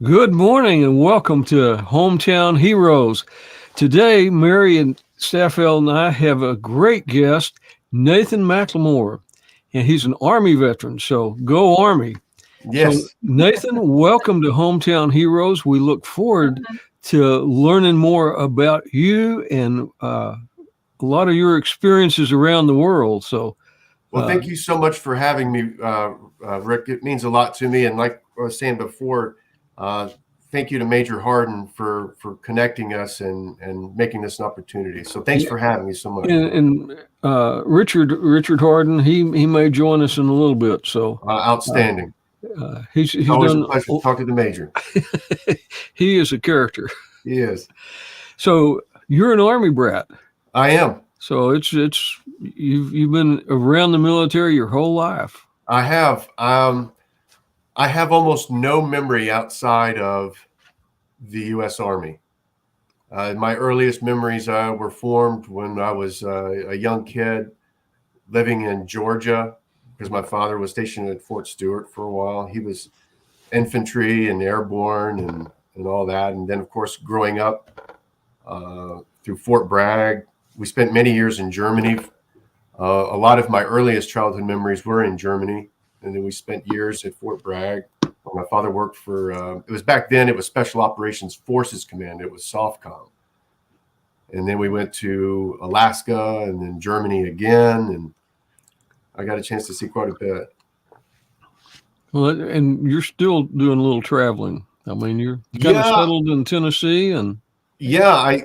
Good morning and welcome to Hometown Heroes. Today, Mary and Staffel and I have a great guest, Nathan McLimore, and he's an Army veteran, so go Army. Yes. So, Nathan, welcome to Hometown Heroes. We look forward to learning more about you and a lot of your experiences around the world. So, well, thank you so much for having me, Rick. It means a lot to me. And like I was saying before, thank you to Major Harden for connecting us and making this an opportunity. So thanks for having me so much. And Richard Harden, he may join us in a little bit. So outstanding. He's always done a pleasure to talk to the Major. He is a character. He is. So you're an Army brat. I am. So it's you've been around the military your whole life. I have. I have almost no memory outside of the U.S. Army. My earliest memories were formed when I was a young kid living in Georgia, because my father was stationed at Fort Stewart for a while. He was infantry and airborne and all that. And then, of course, growing up through Fort Bragg, we spent many years in Germany. A lot of my earliest childhood memories were in Germany. And then we spent years at Fort Bragg. My father worked for, it was back then, it was Special Operations Forces Command. It was SOFCOM. And then we went to Alaska and then Germany again. And I got a chance to see quite a bit. Well, and you're still doing a little traveling. I mean, you're kind of settled in Tennessee. And yeah,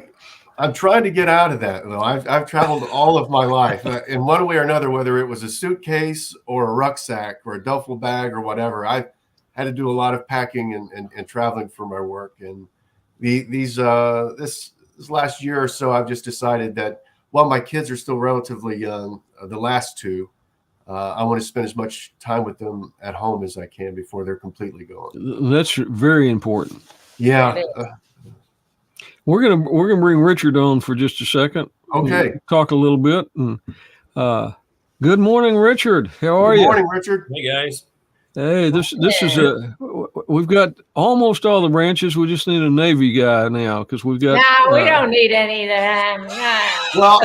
I'm trying to get out of that, though. I've traveled all of my life in one way or another, whether it was a suitcase or a rucksack or a duffel bag or whatever. I've had to do a lot of packing and traveling for my work. And this last year or so, I've just decided that while my kids are still relatively young, the last two, I want to spend as much time with them at home as I can before they're completely gone. That's very important. Yeah. We're gonna bring Richard on for just a second. Okay. We'll talk a little bit. And, good morning, Richard. How are you? Good morning, Richard. Hey guys. Hey, this is we've got almost all the branches. We just need a Navy guy now because we've got. No, we don't need any of that. No. Well,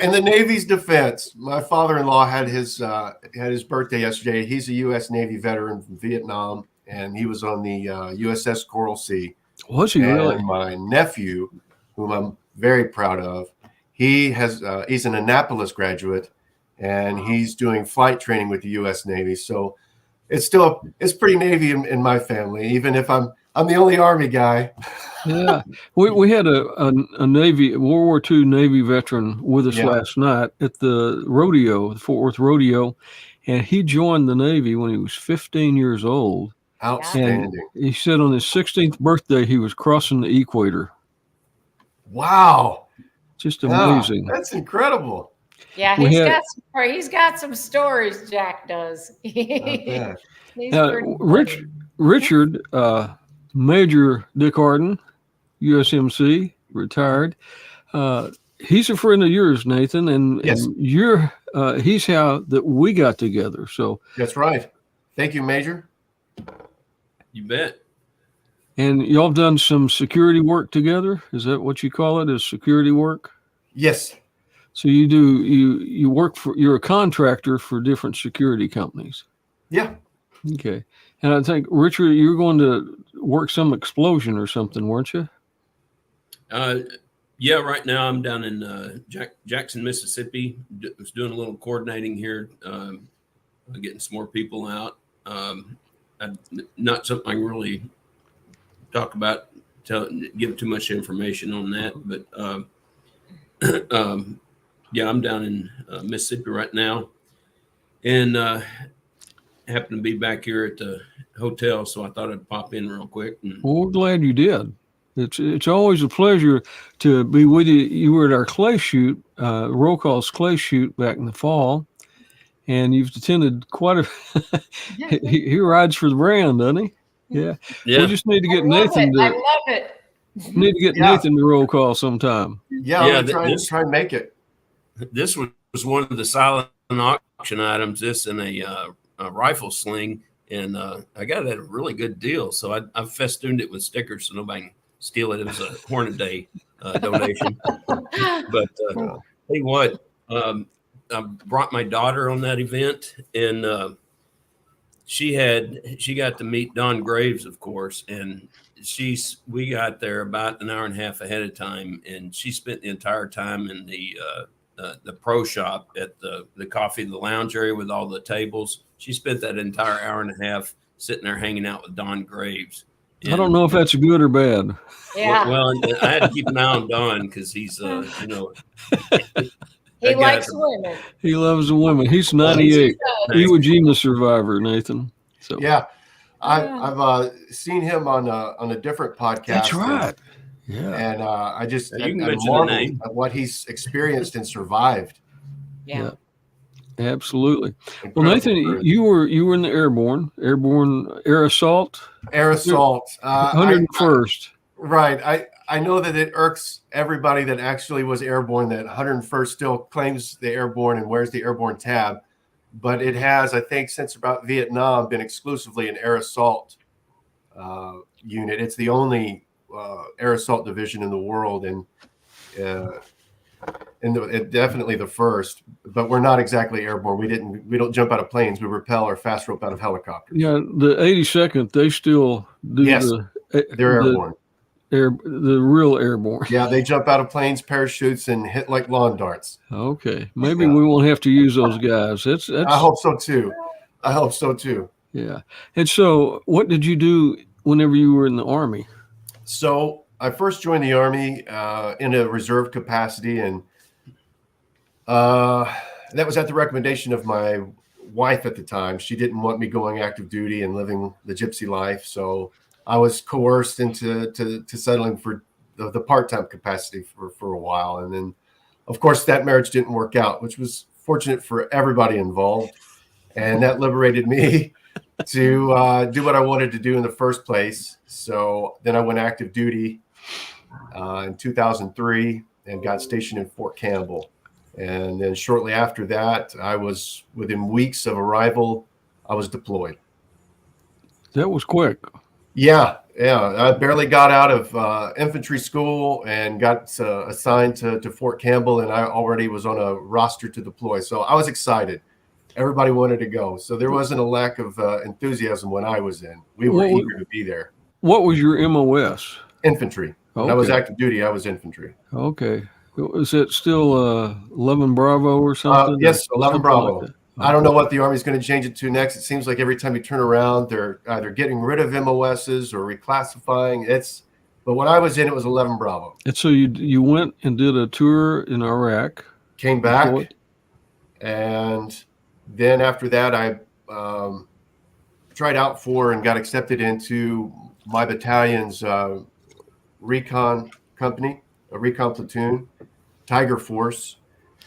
in the Navy's defense, my father-in-law had his birthday yesterday. He's a U.S. Navy veteran from Vietnam, and he was on the USS Coral Sea. Was he really? And my nephew, whom I'm very proud of, he's an Annapolis graduate, and he's doing flight training with the U.S. Navy. So it's pretty Navy in my family, even if I'm the only Army guy. Yeah, we had a Navy World War II Navy veteran with us last night at the rodeo, the Fort Worth Rodeo, and he joined the Navy when he was 15 years old. Outstanding. And he said on his 16th birthday, he was crossing the equator. Now, Just amazing. That's incredible. Yeah, he's got some stories. Jack does. Richard, Major Dick Harden, USMC, retired. He's a friend of yours, Nathan, and he's how that we got together. So that's right. Thank you, Major. You bet. And y'all done some security work together? Is that what you call it? Is security work? Yes. So you work you're a contractor for different security companies. Yeah. Okay. And I think, Richard, you were going to work some explosion or something, weren't you? Yeah, right now I'm down in Jackson, Mississippi. Was doing a little coordinating here, getting some more people out. Not something I can really talk about, give too much information on that. But yeah, I'm down in Mississippi right now, and happen to be back here at the hotel, so I thought I'd pop in real quick. Well, we're glad you did. It's always a pleasure to be with you. You were at our clay shoot, roll call's clay shoot back in the fall, and you've attended quite a. he rides for the brand, doesn't he? Yeah. We just need to get Nathan. I love it. Need to get Nathan to roll call sometime. Yeah, I'm try and make it. This was one of the silent auction items. This and a rifle sling, and I got it at a really good deal. So I festooned it with stickers so nobody can steal it. It was a Hornet Day donation. But tell you what, I brought my daughter on that event, and she got to meet Don Graves, of course, and we got there about an hour and a half ahead of time, and she spent the entire time in the pro shop at the coffee, the lounge area with all the tables. She spent that entire hour and a half sitting there hanging out with Don Graves. I don't know if that's good or bad. Yeah. Well, I had to keep an eye on Don because he's, He likes women. He loves the women. He's 98. Iwo Jima survivor, Nathan. So yeah, I've seen him on a different podcast. That's right. Yeah, and I just you can mention the marveled name at what he's experienced and survived. Yeah. Absolutely. Incredible Well, Nathan, courage. you were in the airborne air assault, Air assault, 101st. Right. I know that it irks everybody that actually was airborne that 101st still claims the airborne and wears the airborne tab, but it has, I think, since about Vietnam, been exclusively an air assault unit. It's the only air assault division in the world, and definitely the first. But we're not exactly airborne. We don't jump out of planes. We rappel or fast rope out of helicopters. Yeah, the 82nd, they still do Yes, they're airborne. The real airborne. Yeah, they jump out of planes, parachutes, and hit like lawn darts. Okay, maybe we won't have to use those guys. That's. I hope so too. Yeah. And so, what did you do whenever you were in the Army? So I first joined the Army in a reserve capacity, and that was at the recommendation of my wife at the time. She didn't want me going active duty and living the gypsy life, so I was coerced into settling for the part-time capacity for a while. And then, of course, that marriage didn't work out, which was fortunate for everybody involved. And that liberated me to do what I wanted to do in the first place. So then I went active duty in 2003 and got stationed in Fort Campbell. And then shortly after that, within weeks of arrival, I was deployed. That was quick. Yeah. I barely got out of infantry school and got assigned to Fort Campbell, and I already was on a roster to deploy. So I was excited. Everybody wanted to go. So there wasn't a lack of enthusiasm when I was in. We were eager to be there. What was your MOS? Infantry. When I was active duty, I was infantry. Okay. Is it still 11 Bravo or something? Yes, 11 Bravo. Like I don't know what the Army's going to change it to next. It seems like every time you turn around, they're either getting rid of MOSs or reclassifying. But when I was in, it was 11 Bravo. And so you went and did a tour in Iraq. Came back, and then after that, I tried out for and got accepted into my battalion's recon company, a recon platoon, Tiger Force.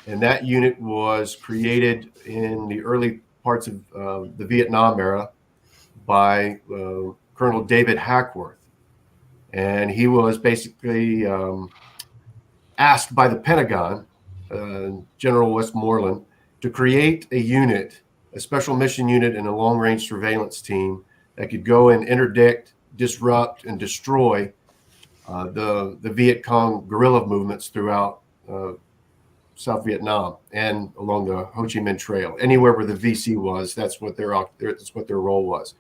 And that unit was created in the early parts of the Vietnam era by Colonel David Hackworth. And he was basically asked by the Pentagon, General Westmoreland, to create a unit, a special mission unit and a long-range surveillance team that could go and interdict, disrupt, and destroy the Viet Cong guerrilla movements throughout South Vietnam and along the Ho Chi Minh Trail. Anywhere where the VC was, that's what their role was.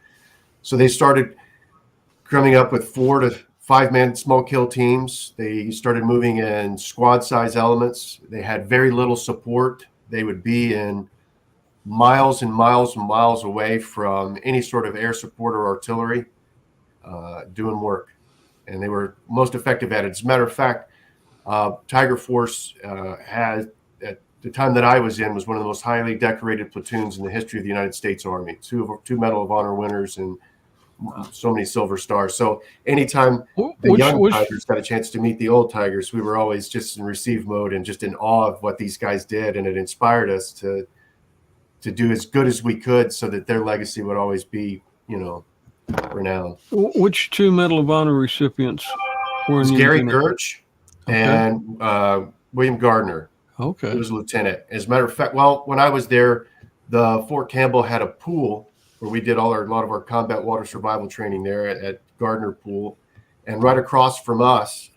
So they started coming up with 4 to 5 man small kill teams. They started moving in squad size elements. They had very little support. They would be in miles and miles and miles away from any sort of air support or artillery doing work. And they were most effective at it. As a matter of fact, Tiger Force had, at the time that I was in, was one of the most highly decorated platoons in the history of the United States Army. Two Medal of Honor winners and so many Silver Stars. So anytime the young Tigers got a chance to meet the old Tigers, we were always just in receive mode and just in awe of what these guys did. And it inspired us to do as good as we could so that their legacy would always be, renowned. Which 2 Medal of Honor recipients were in Gary Gertsch and William Gardner. Okay. He was a lieutenant. As a matter of fact, when I was there, the Fort Campbell had a pool where we did a lot of our combat water survival training there at Gardner Pool. And right across from us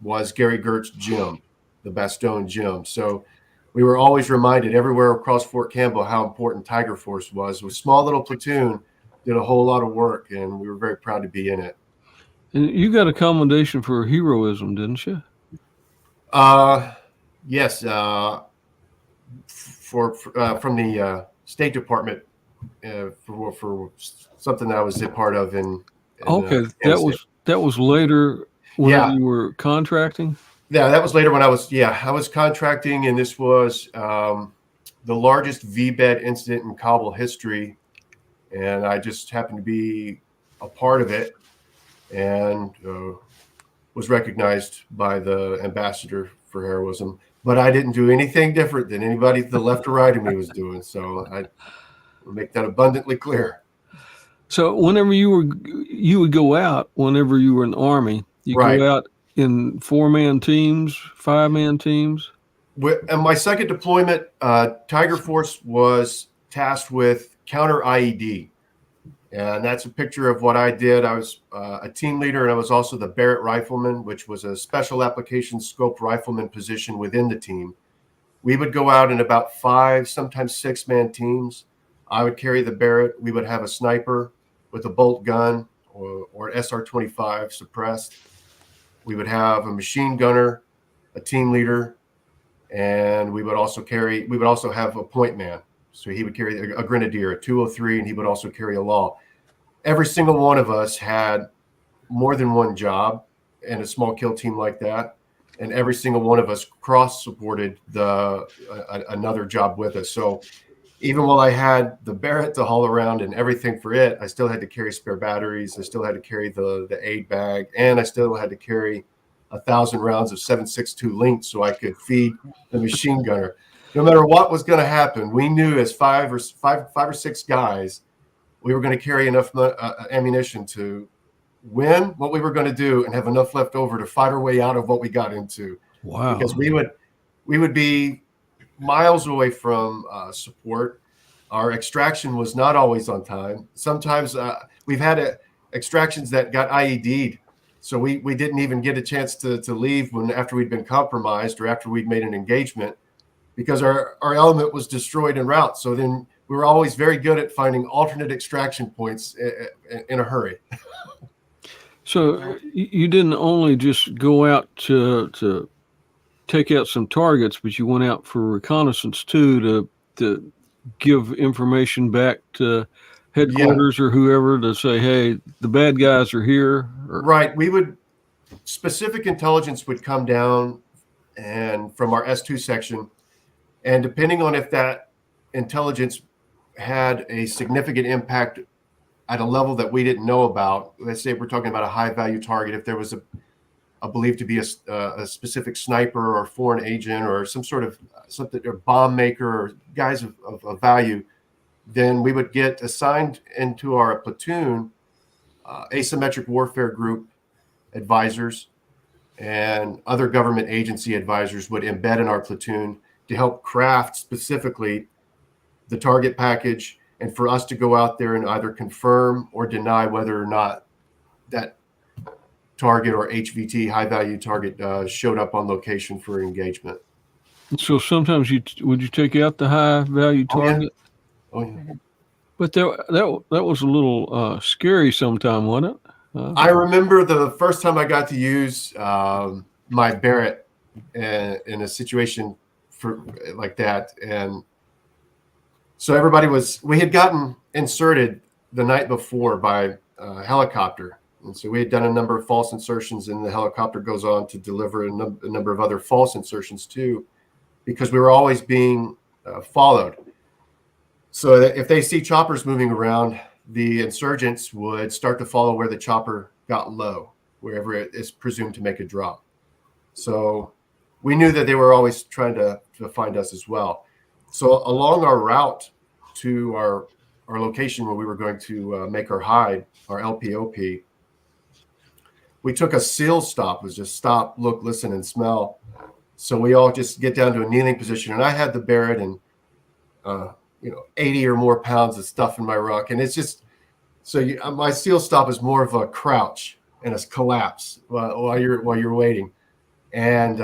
was Gary Gert's gym, the Bastogne gym. So we were always reminded everywhere across Fort Campbell how important Tiger Force was. It was a small little platoon, did a whole lot of work, and we were very proud to be in it. And you got a commendation for heroism, didn't you? Yes, from the State Department for something that I was a part of in Okay, Afghanistan. that was later when Yeah. you were contracting. Yeah, that was later when I was contracting, and this was the largest VBED incident in Kabul history, and I just happened to be a part of it, and was recognized by the ambassador for heroism. But I didn't do anything different than anybody to the left or right of me was doing. So I will make that abundantly clear. So whenever you would go out, whenever you were in the Army, you Right. go out in 4-man teams, 5-man teams. In my second deployment, Tiger Force was tasked with counter IED. And that's a picture of what I did. I was a team leader, and I was also the Barrett Rifleman, which was a special application scope rifleman position within the team. We would go out in about 5, sometimes 6-man teams. I would carry the Barrett. We would have a sniper with a bolt gun or an SR-25 suppressed. We would have a machine gunner, a team leader, and we would also have a point man. So he would carry a grenadier, a 203, and he would also carry a law. Every single one of us had more than one job in a small kill team like that, and every single one of us cross-supported another job with us. So even while I had the Barrett to haul around and everything for it, I still had to carry spare batteries. I still had to carry the aid bag, and I still had to carry 1,000 rounds of 7.62 Lynx so I could feed the machine gunner. No matter what was going to happen, we knew as five or six guys, we were going to carry enough ammunition to win what we were going to do and have enough left over to fight our way out of what we got into. Wow. Because we would be miles away from support. Our extraction was not always on time. Sometimes we've had extractions that got IED'd. So we didn't even get a chance to leave after we'd been compromised or after we'd made an engagement, because our element was destroyed en route. So then we were always very good at finding alternate extraction points in a hurry. So you didn't only just go out to take out some targets, but you went out for reconnaissance too, to give information back to headquarters or whoever to say, hey, the bad guys are here. Right. Specific intelligence would come down and from our S2 section. And depending on if that intelligence had a significant impact at a level that we didn't know about, let's say we're talking about a high value target, if there was a believed to be a specific sniper or foreign agent or some sort of something, or bomb maker or guys of value, then we would get assigned into our platoon Asymmetric Warfare Group advisors and other government agency advisors would embed in our platoon to help craft specifically the target package, and for us to go out there and either confirm or deny whether or not that target or HVT, high value target, showed up on location for engagement. So sometimes would you take out the high value target? Oh, yeah. But that was a little scary sometime, wasn't it? I remember the first time I got to use my Barrett in a situation like that, and so we had gotten inserted the night before by a helicopter, and so we had done a number of false insertions, and the helicopter goes on to deliver a number of other false insertions too, because we were always being followed. So that if they see choppers moving around, the insurgents would start to follow where the chopper got low, wherever it is presumed to make a drop. So we knew that they were always trying to find us as well. So along our route to our location where we were going to make our hide, our LPOP, we took a SEAL stop. It was just stop, look, listen, and smell. So we all just get down to a kneeling position. And I had the Barrett, and 80 or more pounds of stuff in my ruck. And it's just, so my SEAL stop is more of a crouch and a collapse while you're waiting. And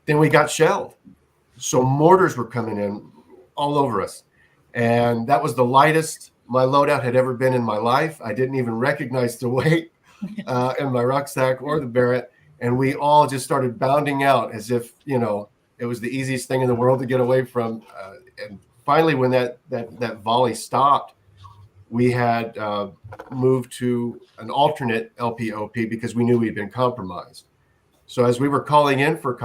then we got shelled. So mortars were coming in all over us. And that was the lightest my loadout had ever been in my life. I didn't even recognize the weight in my rucksack or the Barrett. And we all just started bounding out as if, it was the easiest thing in the world to get away from. And finally, when that volley stopped, we had moved to an alternate LPOP because we knew we'd been compromised. So as we were calling in for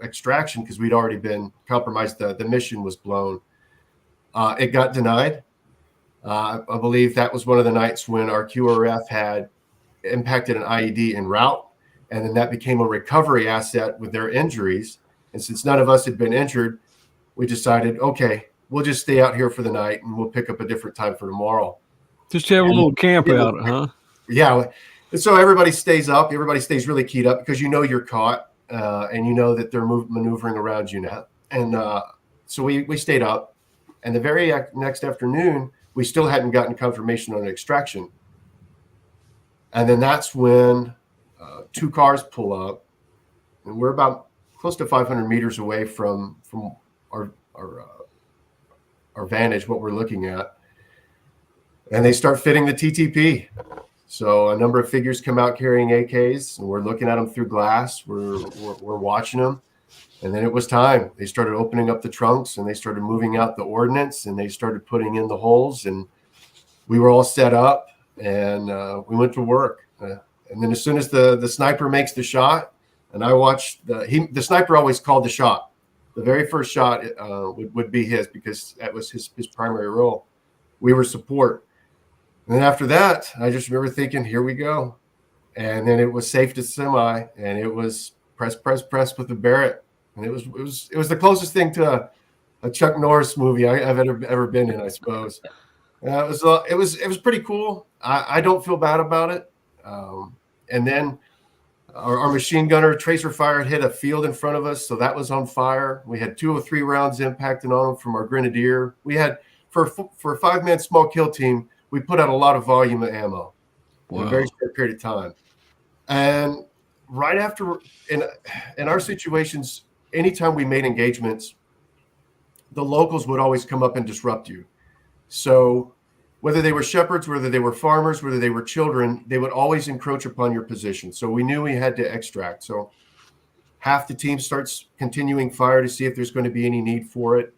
extraction, because we'd already been compromised, the mission was blown. It got denied. I believe that was one of the nights when our QRF had impacted an IED en route, and then that became a recovery asset with their injuries. And since none of us had been injured, we decided, okay, we'll just stay out here for the night and we'll pick up a different time for tomorrow. Just have a little camp out, huh? Yeah. And so everybody stays up. Everybody stays really keyed up because you're caught and you know that they're maneuvering around you now. And so we stayed up. And the very next afternoon, we still hadn't gotten confirmation on an extraction. And then that's when 2 cars pull up. And we're about close to 500 meters away from our vantage, what we're looking at. And they start fitting the TTP. So a number of figures come out carrying AKs, and we're looking at them through glass. We're watching them. And then it was time. They started opening up the trunks, and they started moving out the ordnance, and they started putting in the holes. And we were all set up, and we went to work. And then as soon as the sniper makes the shot, and I watched the sniper always called the shot. The very first shot would be his because that was his primary role. We were support. And then after that, I just remember thinking, here we go. And then it was safe to semi, and it was press with the Barrett. And it was the closest thing to a Chuck Norris movie I've ever been in, I suppose. It was pretty cool. I don't feel bad about it. And then our machine gunner tracer fire hit a field in front of us, so that was on fire. We had 203 rounds impacting on them from our Grenadier. We had for a 5-man small kill team, we put out a lot of volume of ammo in a very short period of time. And right after, in our situations, anytime we made engagements, the locals would always come up and disrupt you. So whether they were shepherds, whether they were farmers, whether they were children, they would always encroach upon your position. So we knew we had to extract. So half the team starts continuing fire to see if there's going to be any need for it.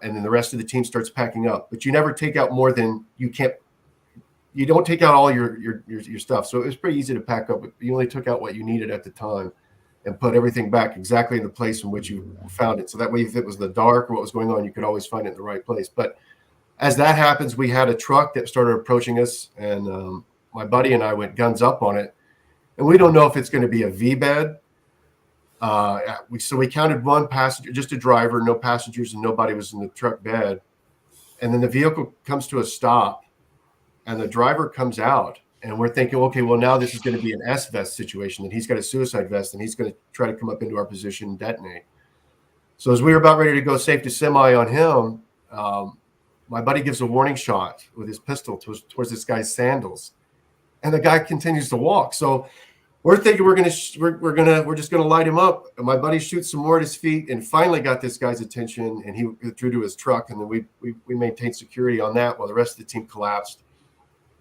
And then the rest of the team starts packing up. But you never take out more than you don't take out all your stuff. So it was pretty easy to pack up. You only took out what you needed at the time and put everything back exactly in the place in which you found it. So that way, if it was the dark or what was going on, you could always find it in the right place. But as that happens, we had a truck that started approaching us, and my buddy and I went guns up on it. And we don't know if it's going to be a V-bed. So we counted one passenger, just a driver, no passengers, and nobody was in the truck bed. And then the vehicle comes to a stop, and the driver comes out, and we're thinking, okay, well, now this is going to be an S-vest situation, and he's got a suicide vest, and he's going to try to come up into our position and detonate. So as we were about ready to go safe to semi on him, my buddy gives a warning shot with his pistol towards this guy's sandals, and the guy continues to walk. So we're thinking we're just gonna light him up. And my buddy shoots some more at his feet, and finally got this guy's attention, and he withdrew to his truck. And then we maintained security on that while the rest of the team collapsed.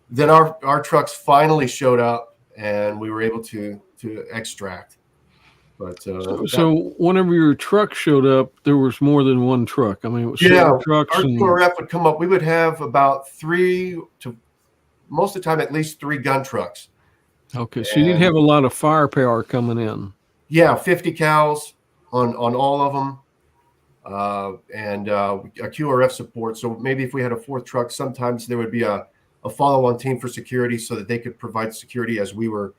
Then our trucks finally showed up, and we were able to extract. But so whenever your truck showed up, there was more than one truck. I mean, it was trucks. Our QRF would come up. We would have about 3 to most of the time at least 3 gun trucks. Okay, so you didn't have a lot of firepower coming in. Yeah, 50 cals on all of them, and a QRF support. So maybe if we had a 4th truck, sometimes there would be a follow-on team for security so that they could provide security as we were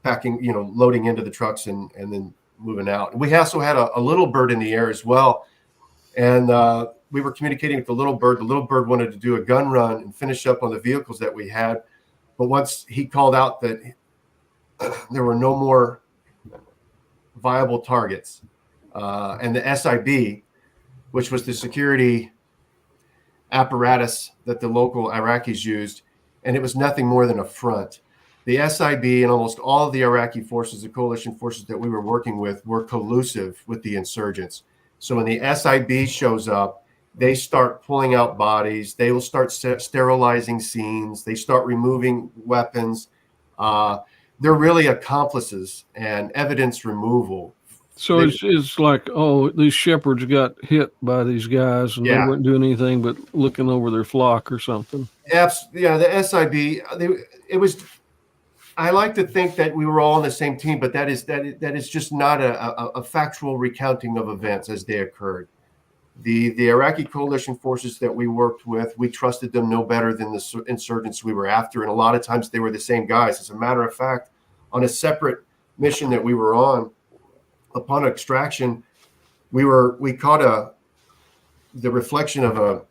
packing, loading into the trucks and then moving out. And we also had a little bird in the air as well. And we were communicating with the little bird. The little bird wanted to do a gun run and finish up on the vehicles that we had. But once he called out that there were no more viable targets, and the SIB which was the security apparatus that the local Iraqis used, and it was nothing more than a front. The SIB and almost all of the Iraqi forces, the coalition forces that we were working with, were collusive with the insurgents. So when the SIB shows up, they start pulling out bodies. They will start sterilizing scenes. They start removing weapons. They're really accomplices and evidence removal. So it's like, oh, these shepherds got hit by these guys and they weren't doing anything but looking over their flock or something. Yeah, the SIB, it was, I like to think that we were all on the same team, but that is just not a factual recounting of events as they occurred. The Iraqi coalition forces that we worked with, we trusted them no better than the insurgents we were after. And a lot of times they were the same guys. As a matter of fact, on a separate mission that we were on, upon extraction, we caught the reflection of a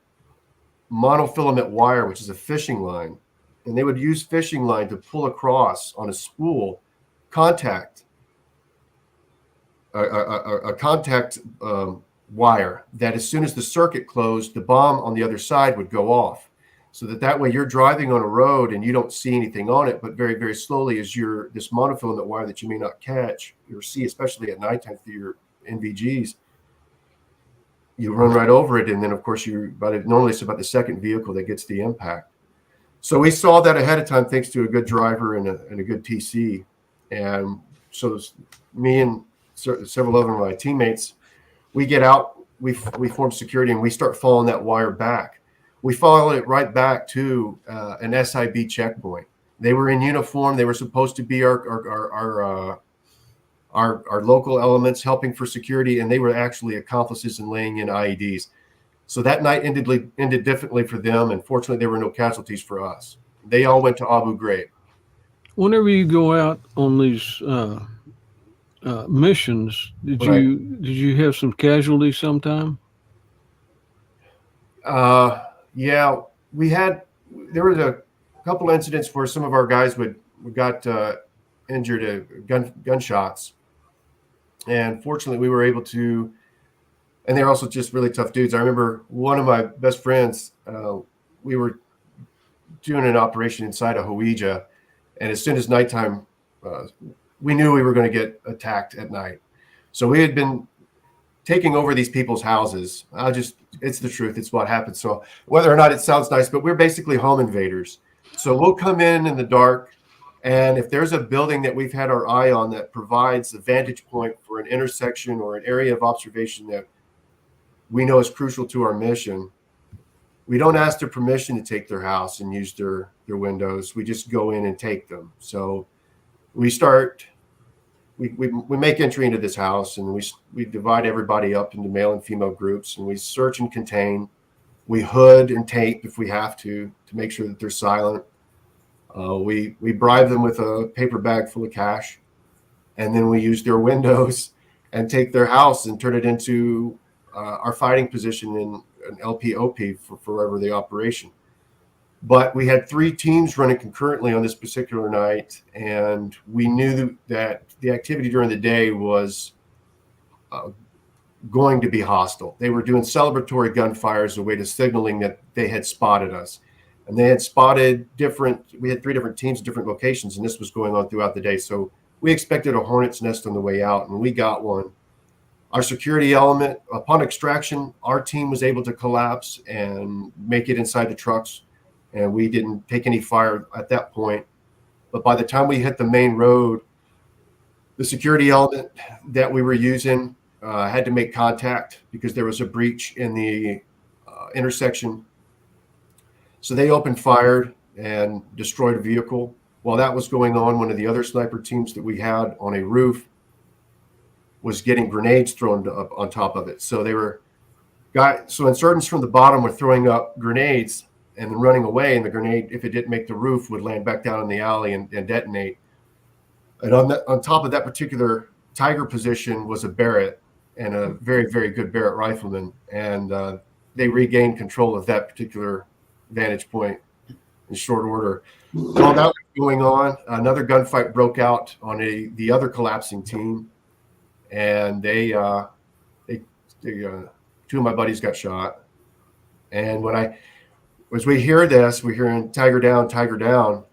monofilament wire, which is a fishing line. And they would use fishing line to pull across on a spool contact, a contact wire that as soon as the circuit closed, the bomb on the other side would go off. So that way you're driving on a road and you don't see anything on it, but very, very slowly as this monofilament wire that you may not catch or see, especially at nighttime through your NVGs, you run right over it. And then of course normally it's about the second vehicle that gets the impact. So we saw that ahead of time, thanks to a good driver and a good TC. And so me and several of my teammates, we get out, we form security, and we start following that wire back. We followed it right back to an SIB checkpoint. They were in uniform. They were supposed to be our local elements helping for security, and they were actually accomplices in laying in IEDs. So that night ended differently for them, and fortunately, there were no casualties for us. They all went to Abu Ghraib. Whenever you go out on these missions, did you have some casualties sometime? Yeah, there was a couple incidents where some of our guys got injured at gunshots, and fortunately we were able to. And they're also just really tough dudes. I remember one of my best friends, we were doing an operation inside of Hawijah, and as soon as nighttime, we knew we were going to get attacked at night. So we had been taking over these people's houses. It's the truth. It's what happens. So whether or not it sounds nice, but we're basically home invaders. So we'll come in the dark, and if there's a building that we've had our eye on that provides a vantage point for an intersection or an area of observation that we know is crucial to our mission, we don't ask their permission to take their house and use their windows. We just go in and take them. So we make entry into this house, and we divide everybody up into male and female groups, and we search and contain. We hood and tape if we have to make sure that they're silent. We bribe them with a paper bag full of cash, and then we use their windows and take their house and turn it into our fighting position in an LPOP for forever the operation. But we had 3 teams running concurrently on this particular night, and we knew that the activity during the day was going to be hostile. They were doing celebratory gunfire as a way to signaling that they had spotted us. And they had spotted we had 3 different teams at different locations, and this was going on throughout the day. So we expected a hornet's nest on the way out, and we got one. Our security element, upon extraction, our team was able to collapse and make it inside the trucks, and we didn't take any fire at that point. But by the time we hit the main road, the security element that we were using had to make contact because there was a breach in the intersection. So they opened fire and destroyed a vehicle. While that was going on, one of the other sniper teams that we had on a roof was getting grenades thrown up on top of it. So so insurgents from the bottom were throwing up grenades and then running away, and the grenade, if it didn't make the roof, would land back down in the alley and detonate. And on top of that particular Tiger position was a Barrett, and a very, very good Barrett rifleman. And they regained control of that particular vantage point in short order. While that was going on, another gunfight broke out on the other collapsing team, and they 2 of my buddies got shot. And as we hear this, we're hearing Tiger down, Tiger down.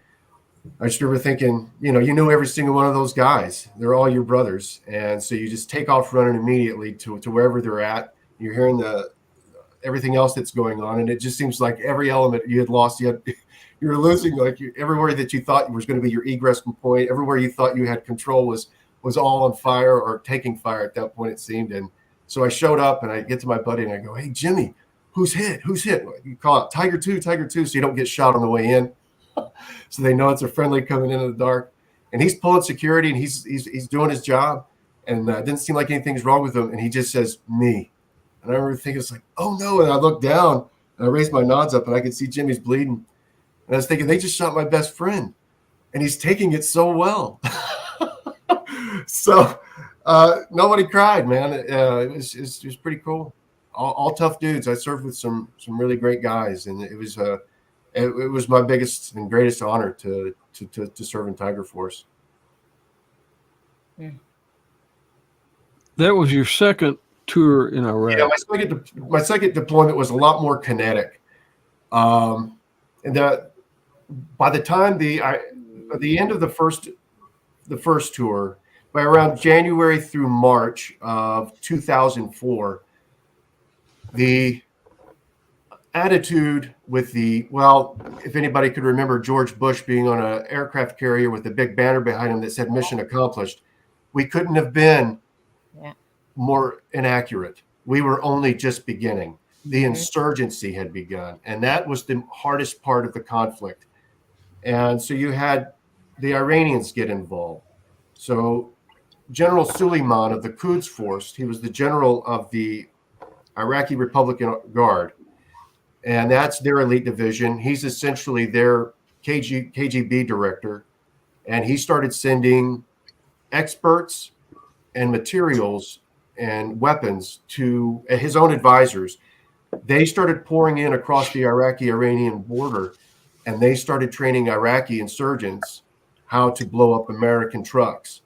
I just remember thinking, you knew every single one of those guys. They're all your brothers. And so you just take off running immediately to wherever they're at. You're hearing everything else that's going on. And it just seems like every element you had lost, you were losing, like everywhere that you thought was going to be your egress point, everywhere you thought you had control was all on fire or taking fire at that point, it seemed. And so I showed up and I get to my buddy and I go, "Hey, Jimmy, who's hit? You call out Tiger 2, so you don't get shot on the way in." So they know it's a friendly coming into the dark. And he's pulling security and he's doing his job. And it didn't seem like anything's wrong with him. And he just says, "Me." And I remember thinking, it's like, oh no. And I looked down and I raised my nods up and I could see Jimmy's bleeding. And I was thinking, they just shot my best friend. And he's taking it so well. So nobody cried, man. It was pretty cool. All tough dudes. I served with some really great guys, and it was my biggest and greatest honor to serve in Tiger Force. That was your second tour in Iraq. Yeah, my second deployment was a lot more kinetic. And by the time at the end of the first tour, by around January through March of 2004, the attitude with if anybody could remember George Bush being on an aircraft carrier with a big banner behind him that said "Mission Accomplished," we couldn't have been more inaccurate. We were only just beginning. The insurgency had begun, and that was the hardest part of the conflict. And so you had the Iranians get involved. So General Suleiman of the Quds Force, he was the general of the Iraqi Republican Guard, and that's their elite division. He's essentially their KGB director, and he started sending experts and materials and weapons to his own advisors. They started pouring in across the Iraqi-Iranian border, and they started training Iraqi insurgents how to blow up American trucks.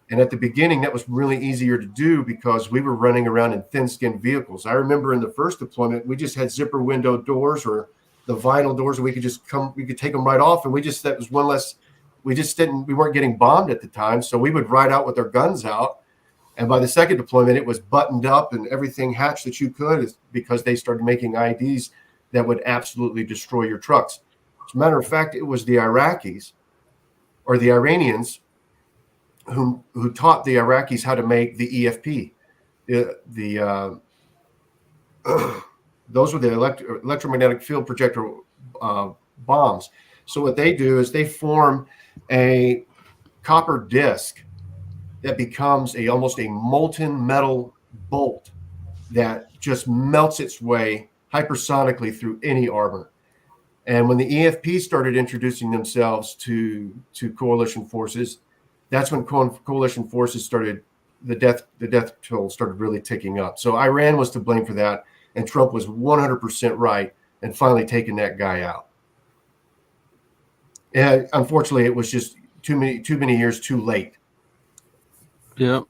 And at the beginning, that was really easier to do because we were running around in thin-skinned vehicles. I remember in the first deployment, we just had zipper window doors or the vinyl doors, and we could take them right off. And that was one less. We weren't getting bombed at the time, so we would ride out with our guns out. And by the second deployment, it was buttoned up and everything hatched that you could, because they started making IDs that would absolutely destroy your trucks. As a matter of fact, it was the Iraqis or the Iranians who taught the Iraqis how to make the EFP. Those were the electromagnetic field projector bombs. So what they do is they form a copper disc that becomes almost a molten metal bolt that just melts its way hypersonically through any armor. And when the EFP started introducing themselves to coalition forces, that's when coalition forces started, the death toll started really ticking up. So Iran was to blame for that, and Trump was 100% right in finally taking that guy out. And unfortunately, it was just too many years too late. Yeah.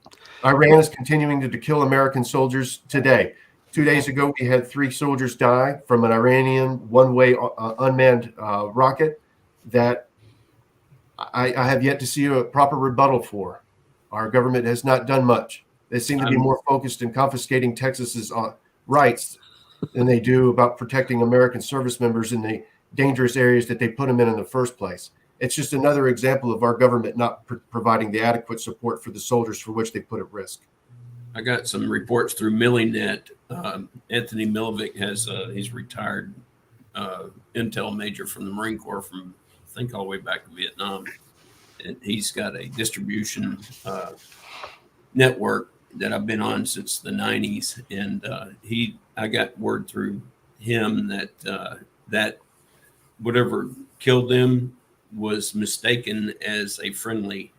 Iran is continuing to kill American soldiers today. 2 days ago, we had 3 soldiers die from an Iranian one-way unmanned rocket that I have yet to see a proper rebuttal for. Our government has not done much. They seem to be more focused in confiscating Texas's rights than they do about protecting American service members in the dangerous areas that they put them in the first place. It's just another example of our government not providing the adequate support for the soldiers for which they put at risk. I got some reports through Millinet. Anthony Milovic he's retired intel major from the Marine Corps from, I think, all the way back to Vietnam. And he's got a distribution network that I've been on since the 90s. And I got word through him that whatever killed them was mistaken as a friendly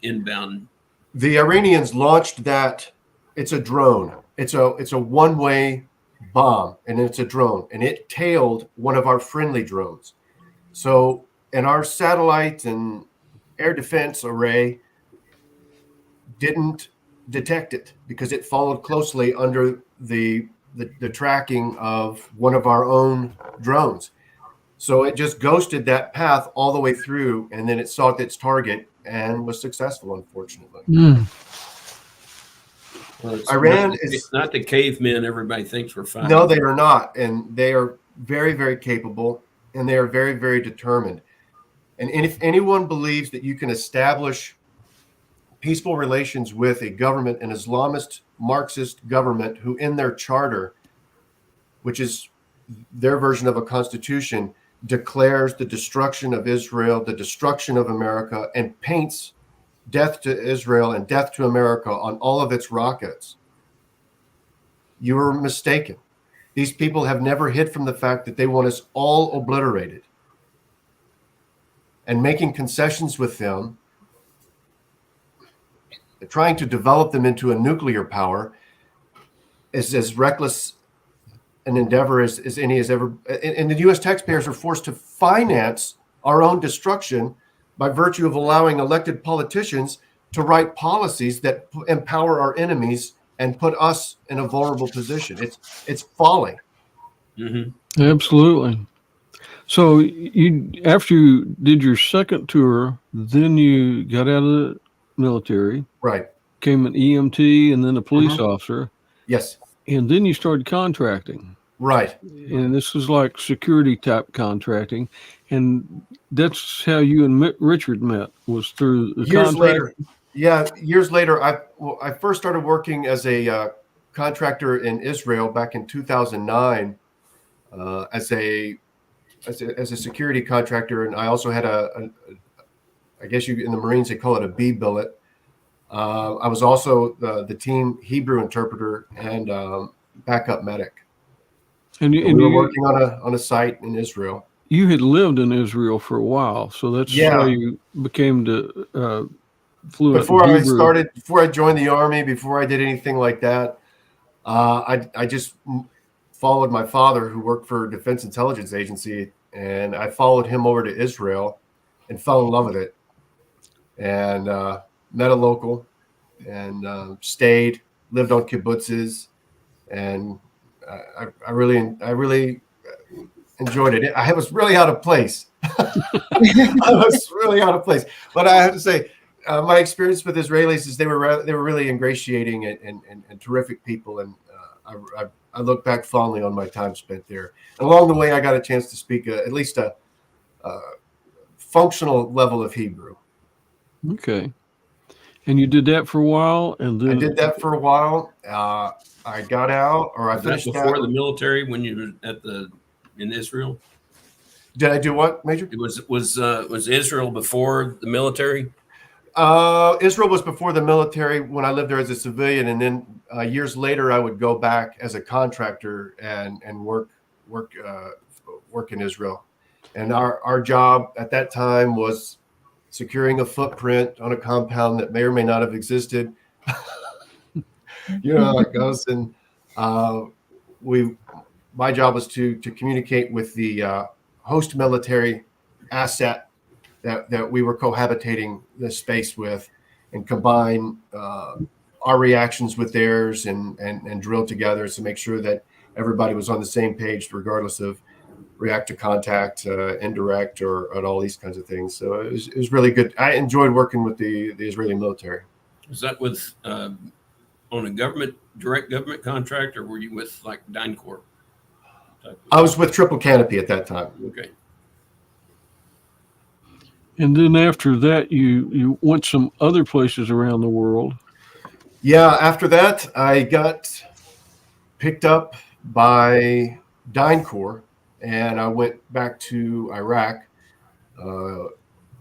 inbound. The Iranians launched that. It's a drone. It's a one-way bomb, and it's a drone, and it tailed one of our friendly drones. So, and our satellite and air defense array didn't detect it because it followed closely under the the tracking of one of our own drones. So it just ghosted that path all the way through, and then it sought its target and was successful, unfortunately. Well, Iran it's not the cavemen everybody thinks we're fighting. No, they are not. And they are very, very capable, and they are very, very determined. And if anyone believes that you can establish peaceful relations with a government, an Islamist Marxist government, who in their charter, which is their version of a constitution, declares the destruction of Israel, the destruction of America, and paints death to Israel and death to America on all of its rockets, you are mistaken. These people have never hid from the fact that they want us all obliterated. And making concessions with them, trying to develop them into a nuclear power, is as reckless an endeavor as any has ever. And the U.S. taxpayers are forced to finance our own destruction by virtue of allowing elected politicians to write policies that empower our enemies and put us in a vulnerable position. It's folly. Mm-hmm. Absolutely. So you, after you did your second tour, then you got out of the military, Right. became an EMT and then a police officer. Yes. And then you started contracting. Right. And this was like security type contracting. And that's how you and Richard met, was through the Years contract. later. Yeah. Years later, I first started working as a contractor in Israel back in 2009 as a security contractor. And I also had I guess in the Marines, they call it a B billet. I was also the team Hebrew interpreter and backup medic. And we were working on a site in Israel. You had lived in Israel for a while, so that's how you became the fluent Hebrew. Before I joined the Army, before I did anything like that, I just followed my father, who worked for a Defense Intelligence Agency, and I followed him over to Israel and fell in love with it. And met a local and stayed, lived on kibbutzes, and I really enjoyed it. I was really out of place. I was really out of place. But I have to say, my experience with Israelis is they were really ingratiating and terrific people, and I look back fondly on my time spent there. And along the way, I got a chance to speak at least a functional level of Hebrew. Okay. And you did that for a while, and then I did that for a while. I got out, or I finished before the military when you were in Israel. Did I do what, Major? It was Israel before the military? Israel was before the military when I lived there as a civilian, and then years later I would go back as a contractor and work in Israel. And our job at that time was securing a footprint on a compound that may or may not have existed. You know how it goes. And my job was to communicate with the host military asset that we were cohabitating the space with, and combine our reactions with theirs and drill together to make sure that everybody was on the same page, regardless of react to contact, indirect, or at all these kinds of things. So it was really good. I enjoyed working with the Israeli military. Was that with on a direct government contract, or were you with like DynCorp? I was with Triple Canopy at that time. Okay. And then after that, you went some other places around the world. Yeah, after that, I got picked up by DynCorp, and I went back to Iraq,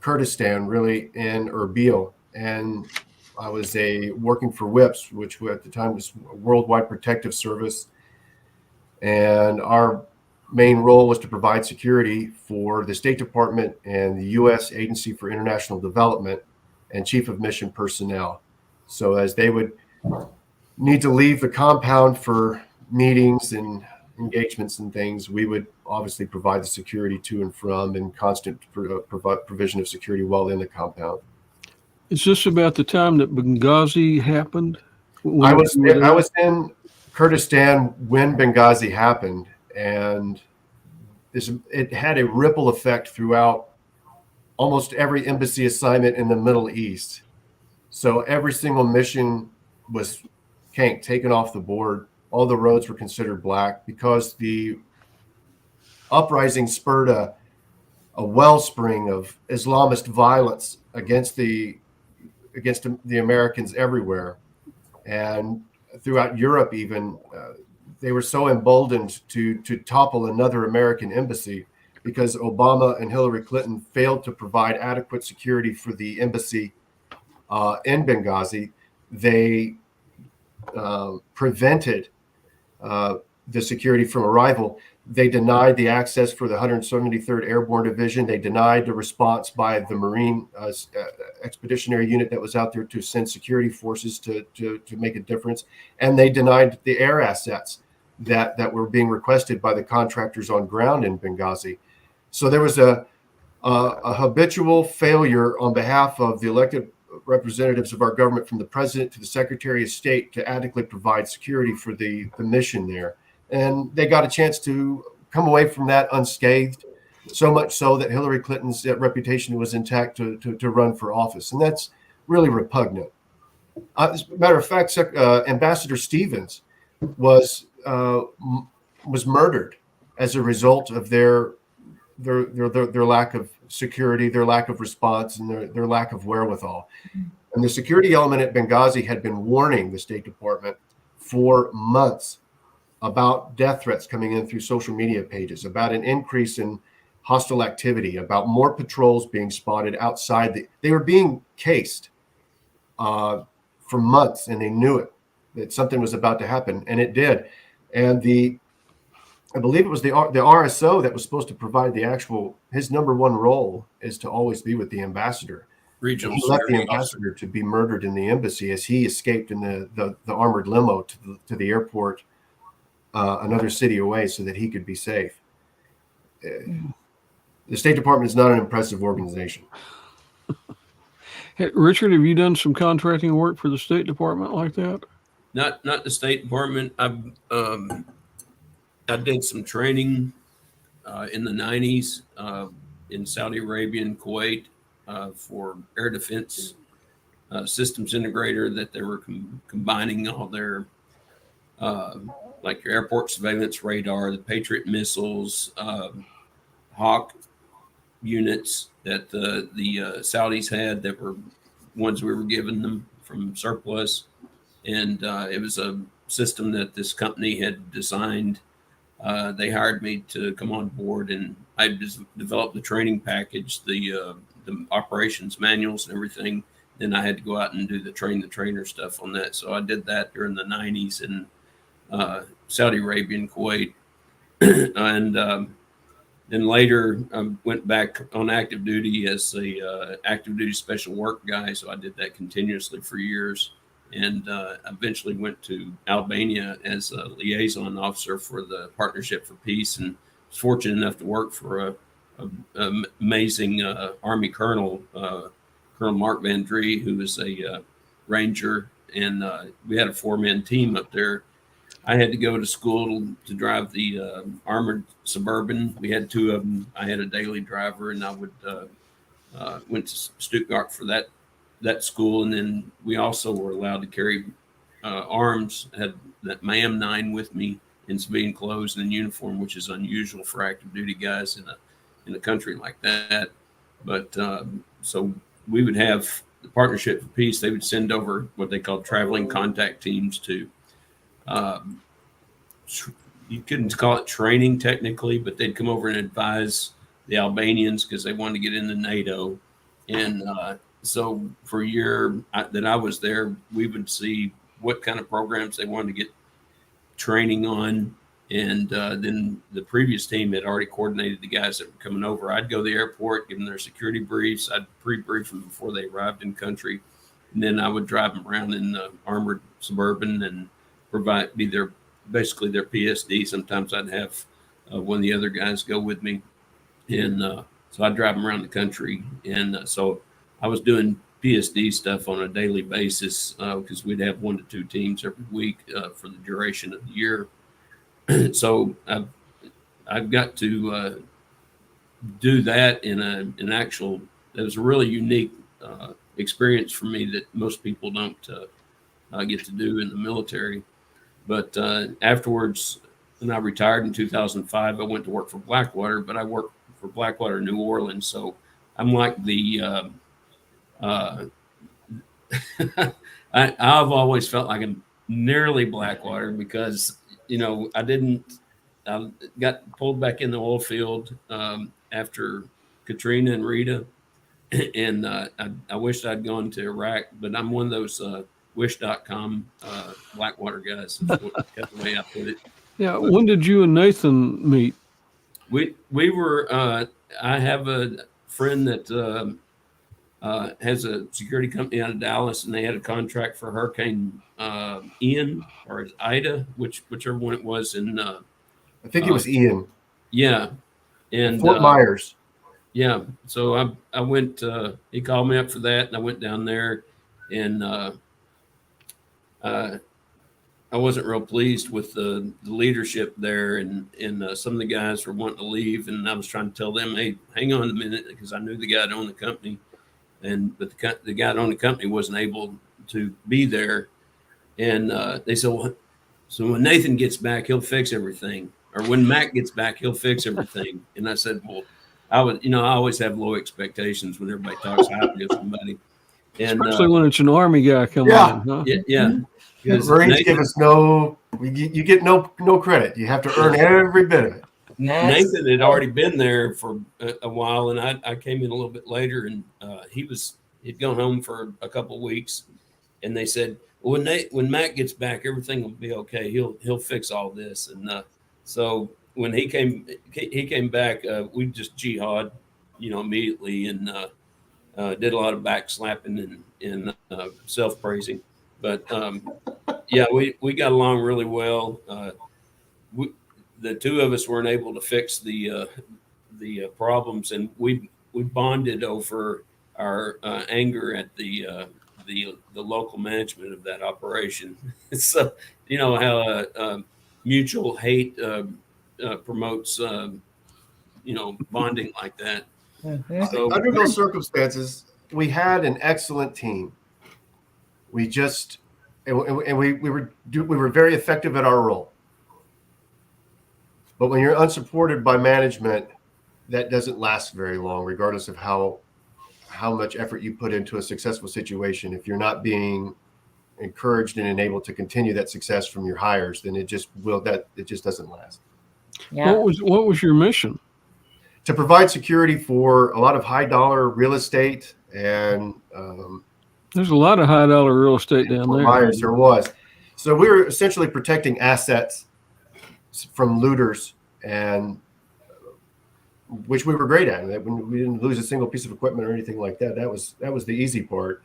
Kurdistan, really, in Erbil. And I was working for WIPS, which at the time was Worldwide Protective Service. And our main role was to provide security for the State Department and the U.S. Agency for International Development and Chief of Mission personnel. So as they would need to leave the compound for meetings and engagements and things, we would obviously provide the security to and from, and constant provision of security while in the compound. Is this about the time that Benghazi happened? I was in Kurdistan, when Benghazi happened, and it had a ripple effect throughout almost every embassy assignment in the Middle East. So every single mission was taken off the board. All the roads were considered black because the uprising spurred a wellspring of Islamist violence against the Americans everywhere, and throughout Europe. Even they were so emboldened to topple another American embassy because Obama and Hillary Clinton failed to provide adequate security for the embassy in Benghazi. They prevented the security from arrival. They denied the access for the 173rd Airborne Division. They denied the response by the Marine Expeditionary Unit that was out there to send security forces to make a difference. And they denied the air assets that were being requested by the contractors on ground in Benghazi. So there was a habitual failure on behalf of the elected representatives of our government, from the president to the secretary of state, to adequately provide security for the mission there. And they got a chance to come away from that unscathed, so much so that Hillary Clinton's reputation was intact to run for office. And that's really repugnant. As a matter of fact, Ambassador Stevens was murdered as a result of their lack of security, their lack of response, and their lack of wherewithal. And the security element at Benghazi had been warning the State Department for months about death threats coming in through social media pages, about an increase in hostile activity, about more patrols being spotted outside. They were being cased for months, and they knew it, that something was about to happen, and it did. And I believe it was the RSO that was supposed to provide his number one role is to always be with the ambassador. He left the ambassador to be murdered in the embassy as he escaped in the armored limo to the airport, another city away, so that he could be safe. The State Department is not an impressive organization. Hey, Richard, have you done some contracting work for the State Department like that? Not the State Department. I did some training in the 90s in Saudi Arabia and Kuwait for air defense systems integrator, that they were combining all their like your airport surveillance radar, the Patriot missiles, Hawk units that the Saudis had, that were ones we were giving them from surplus. And it was a system that this company had designed. They hired me to come on board, and I just developed the training package, the operations manuals and everything. Then I had to go out and do the trainer stuff on that. So I did that during the 90s in Saudi Arabia and Kuwait. And then later I went back on active duty as a active duty special work guy. So I did that continuously for years. And eventually went to Albania as a liaison officer for the Partnership for Peace, and was fortunate enough to work for an amazing Army Colonel, Colonel Mark Van Dree, who was a Ranger, and we had a 4-man team up there. I had to go to school to drive the armored Suburban. We had 2 of them. I had a daily driver, and I would went to Stuttgart for that school. And then we also were allowed to carry arms. I had my M9 with me in civilian clothes and in uniform, which is unusual for active duty guys in a country like that. But so we would have the Partnership for Peace. They would send over what they called traveling contact teams to, you couldn't call it training technically, but they'd come over and advise the Albanians because they wanted to get into NATO. And so for a year that I was there, we would see what kind of programs they wanted to get training on. And then the previous team had already coordinated the guys that were coming over. I'd go to the airport, give them their security briefs. I'd pre-brief them before they arrived in country. And then I would drive them around in the armored Suburban and be basically their PSD. Sometimes I'd have one of the other guys go with me. And so I'd drive them around the country. And so I was doing PSD stuff on a daily basis because we'd have 1 to 2 teams every week for the duration of the year. So I've got to do that in an actual. It was a really unique experience for me that most people don't get to do in the military. But afterwards, when I retired in 2005, I went to work for Blackwater, but I worked for Blackwater New Orleans. So I'm like the I've always felt like I'm nearly Blackwater because, I got pulled back in the oil field after Katrina and Rita. And I wished I'd gone to Iraq, but I'm one of those wish.com Blackwater guys. That's the way I put it. Yeah. But when did you and Nathan meet? We were, I have a friend that has a security company out of Dallas, and they had a contract for Hurricane Ian or Ida, whichever one it was. In I think it was Ian. Yeah. And Fort Myers. Yeah. So I went, he called me up for that, and I went down there, and I wasn't real pleased with the leadership there, and some of the guys were wanting to leave, and I was trying to tell them, hey, hang on a minute, because I knew the guy that owned the company, but the guy that owned the company wasn't able to be there, and they said, well, so when Nathan gets back, he'll fix everything, or when Mac gets back, he'll fix everything. And I said, well, I always have low expectations when everybody talks highly of somebody, and especially when it's an Army guy coming in. Huh? Yeah. Marines give us you get no credit. You have to earn every bit of it. Nathan had already been there for a while, and I came in a little bit later, and he'd gone home for a couple of weeks, and they said, well, when Mac gets back, everything will be okay. He'll fix all this, and so when he came back, we just jihad, immediately, and did a lot of backslapping and self praising. But yeah, we got along really well. The two of us weren't able to fix the problems, and we bonded over our anger at the local management of that operation. So how mutual hate promotes bonding like that. So under those circumstances, we had an excellent team. We just and we were very effective at our role. But when you're unsupported by management, that doesn't last very long, regardless of how much effort you put into a successful situation. If you're not being encouraged and enabled to continue that success from your hires, then it just doesn't last. Yeah. What was your mission? To provide security for a lot of high dollar real estate, and there's a lot of high dollar real estate down there. Myers, there was. So we were essentially protecting assets from looters, and which we were great at. We didn't lose a single piece of equipment or anything like that. That was the easy part.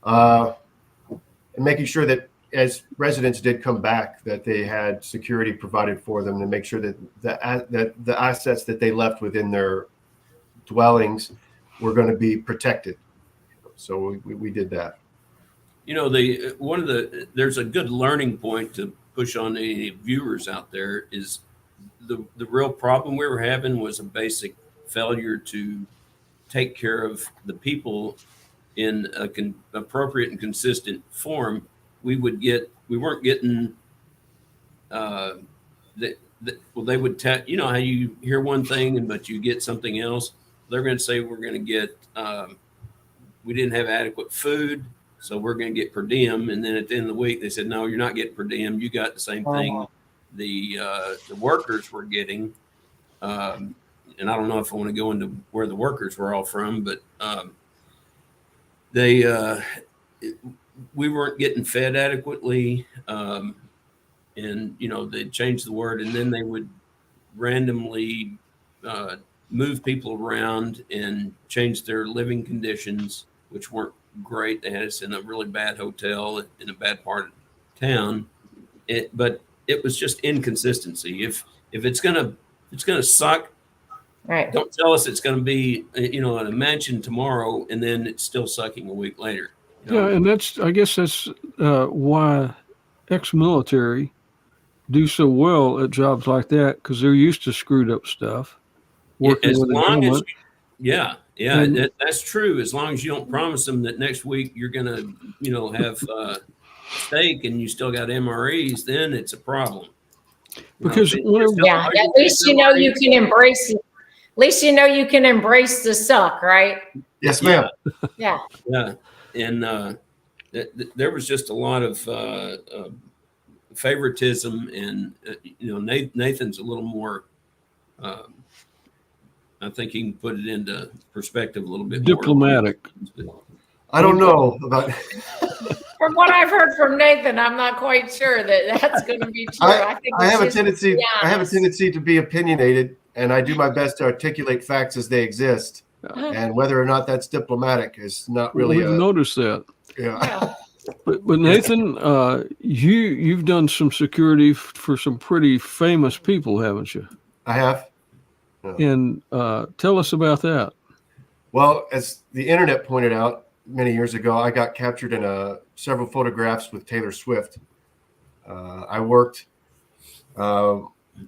And making sure that as residents did come back, that they had security provided for them, to make sure that the assets that they left within their dwellings were going to be protected. So we did that. There's a good learning point to push on any viewers out there is the real problem we were having was a basic failure to take care of the people in an appropriate and consistent form. We weren't getting they would tell how you hear one thing but you get something else. They're going to say we're going to get we didn't have adequate food, so we're going to get per diem. And then at the end of the week, they said, no, you're not getting per diem. You got the same thing the workers were getting. And I don't know if I want to go into where the workers were all from, but we weren't getting fed adequately. And, they changed the word, and then they would randomly move people around and change their living conditions, which weren't great. They had us in a really bad hotel in a bad part of town. But it was just inconsistency. If it's gonna suck, Right. Don't tell us it's going to be, in a mansion tomorrow, and then it's still sucking a week later. Yeah, and I guess that's why ex-military do so well at jobs like that, because they're used to screwed up stuff, working As with the long as, government. And- that's true. As long as you don't promise them that next week you're going to, have steak and you still got MREs, then it's a problem. Because Yeah, at least you know you can embrace it. At least you know you can embrace the suck, right? Yes, ma'am. Yeah. Yeah, and there was just a lot of favoritism, and Nathan's a little more. I think he can put it into perspective a little bit diplomatic. more. I don't know about. From what I've heard from Nathan, I'm not quite sure that that's going to be true. I have a tendency. I have a tendency to be opinionated, and I do my best to articulate facts as they exist. And whether or not that's diplomatic is not really. We've noticed that. Yeah. But Nathan, you've done some security for some pretty famous people, haven't you? I have. And tell us about that. Well, as the internet pointed out many years ago, I got captured in several photographs with Taylor Swift. I worked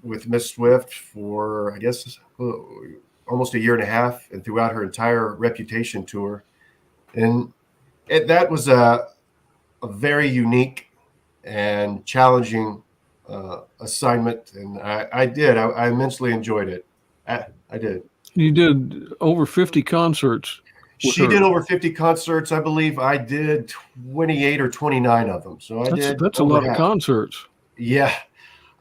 with Miss Swift for, I guess, almost a year and a half, and throughout her entire Reputation tour. And that was a very unique and challenging assignment, and I immensely enjoyed it. I did. You did over 50 concerts. She did over 50 concerts. I believe I did 28 or 29 of them. So that's a lot of concerts. Yeah.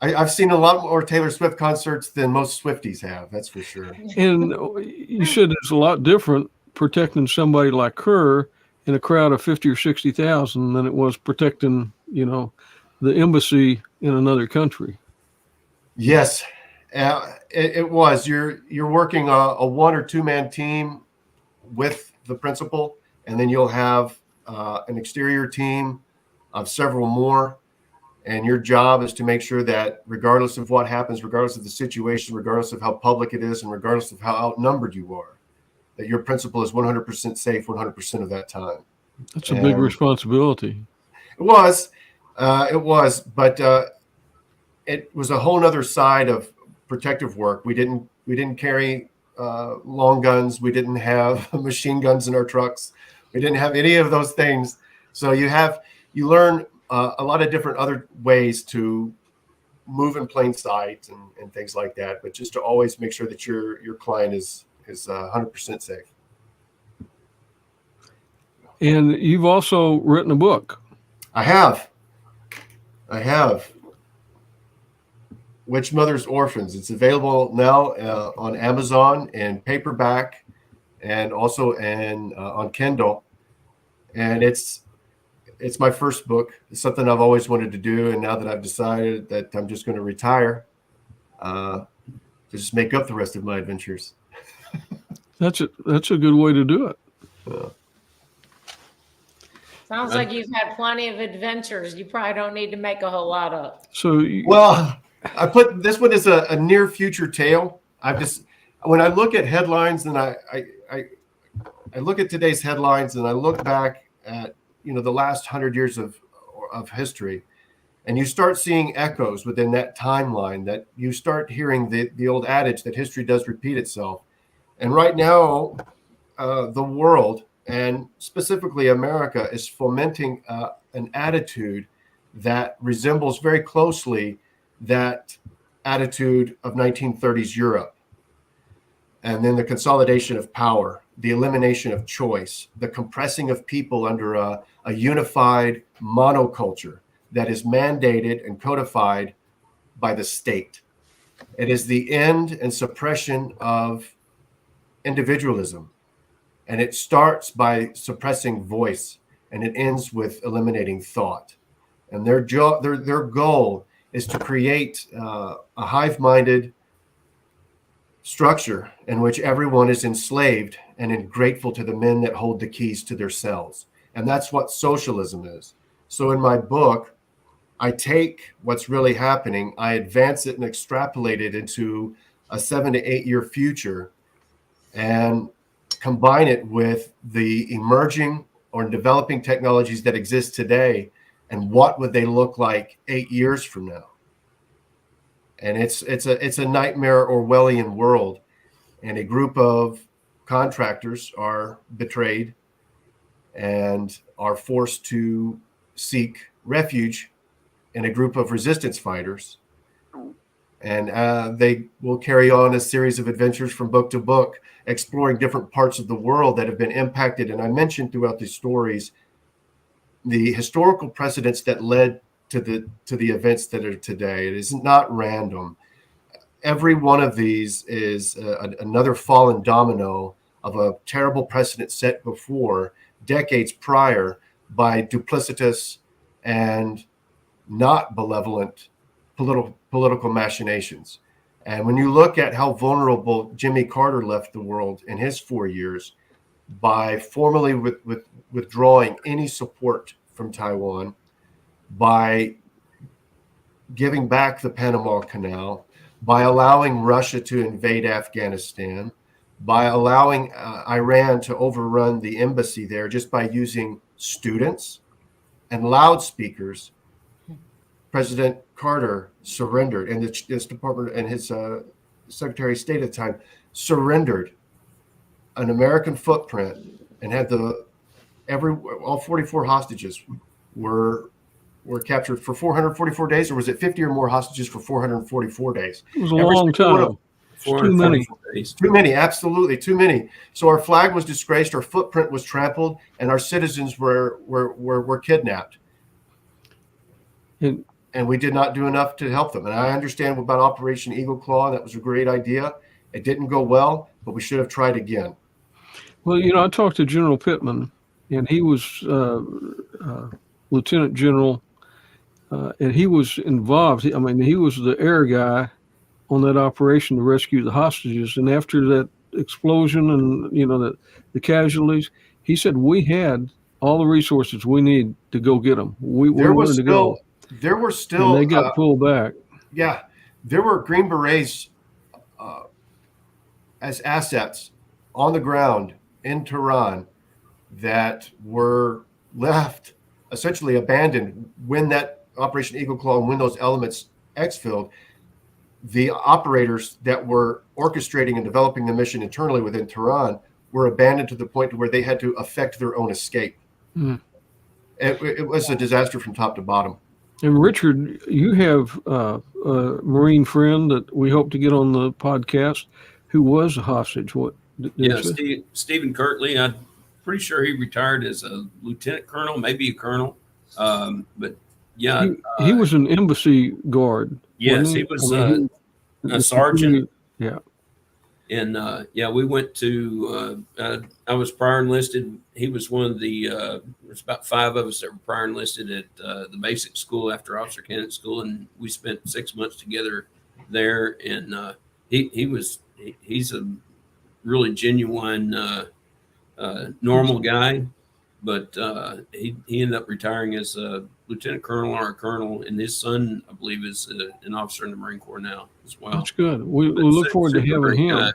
I've seen a lot more Taylor Swift concerts than most Swifties have. That's for sure. And you said it's a lot different protecting somebody like her in a crowd of 50 or 60,000 than it was protecting, the embassy in another country. Yes, it was. You're working a 1 or 2 man team with the principal, and then you'll have an exterior team of several more. And your job is to make sure that regardless of what happens, regardless of the situation, regardless of how public it is, and regardless of how outnumbered you are, that your principal is 100% safe 100% of that time. That's a big responsibility. It was, but it was a whole other side of protective work. We didn't carry long guns. We didn't have machine guns in our trucks. We didn't have any of those things. So you learn a lot of different other ways to move in plain sight and things like that. But just to always make sure that your client is 100% safe. And you've also written a book. I have. Witch Mother's Orphans. It's available now on Amazon in paperback and also on Kindle. And it's my first book. It's something I've always wanted to do. And now that I've decided that I'm just going to retire, to just make up the rest of my adventures. That's a good way to do it. Sounds like you've had plenty of adventures. You probably don't need to make a whole lot up. So, I put this one as a near future tale. When I look at headlines and I look at today's headlines and I look back at the last 100 years of history, and you start seeing echoes within that timeline, that you start hearing the old adage that history does repeat itself. And right now, the world, and specifically America, is fomenting an attitude that resembles very closely that attitude of 1930s Europe. And then the consolidation of power, the elimination of choice, the compressing of people under a unified monoculture that is mandated and codified by the state. It is the end and suppression of individualism. And it starts by suppressing voice, and it ends with eliminating thought. And their goal is to create a hive-minded structure in which everyone is enslaved and grateful to the men that hold the keys to their cells. And that's what socialism is. So in my book, I take what's really happening, I advance it and extrapolate it into a 7 to 8 year future and combine it with the emerging or developing technologies that exist today, and what would they look like 8 years from now? And it's a nightmare Orwellian world, and a group of contractors are betrayed and are forced to seek refuge in a group of resistance fighters. And they will carry on a series of adventures from book to book, exploring different parts of the world that have been impacted. And I mentioned throughout these stories the historical precedents that led to the events that are today. It is not random. Every one of these is another fallen domino of a terrible precedent set before, decades prior, by duplicitous and not benevolent political machinations. And when you look at how vulnerable Jimmy Carter left the world in his 4 years by formally withdrawing any support from Taiwan, by giving back the Panama Canal, by allowing Russia to invade Afghanistan, by allowing Iran to overrun the embassy there just by using students and loudspeakers, President Carter surrendered, and his department and his Secretary of State at the time surrendered an American footprint and had all 44 hostages were captured for 444 days, or was it 50 or more hostages for 444 days? It was a long time. Too many. Too many, absolutely too many. So our flag was disgraced, our footprint was trampled, and our citizens were kidnapped. And we did not do enough to help them. And I understand about Operation Eagle Claw. That was a great idea. It didn't go well, but we should have tried again. Well, I talked to General Pittman, and he was Lieutenant General, and he was involved. He was the air guy on that operation to rescue the hostages. And after that explosion and, the casualties, he said, we had all the resources we need to go get them. We wanted to go. There were still, and they got pulled back. Yeah, there were Green Berets as assets on the ground in Tehran that were left essentially abandoned when that Operation Eagle Claw and when those elements exfilled. The operators that were orchestrating and developing the mission internally within Tehran were abandoned to the point where they had to effect their own escape. Mm. It was a disaster from top to bottom. And Richard, you have a Marine friend that we hope to get on the podcast who was a hostage. Stephen Kirtley. I'm pretty sure he retired as a lieutenant colonel, maybe a colonel. But yeah, he was an embassy guard. Yes, he was a sergeant. Yeah. And we went to. I was prior enlisted. He was one of the. There's about 5 of us that were prior enlisted at the basic school after officer candidate school, and we spent 6 months together there. And he's a really genuine, normal guy, but he ended up retiring as a lieutenant colonel or a colonel, and his son, I believe, is an officer in the Marine Corps now as well. That's good. We look forward to having him.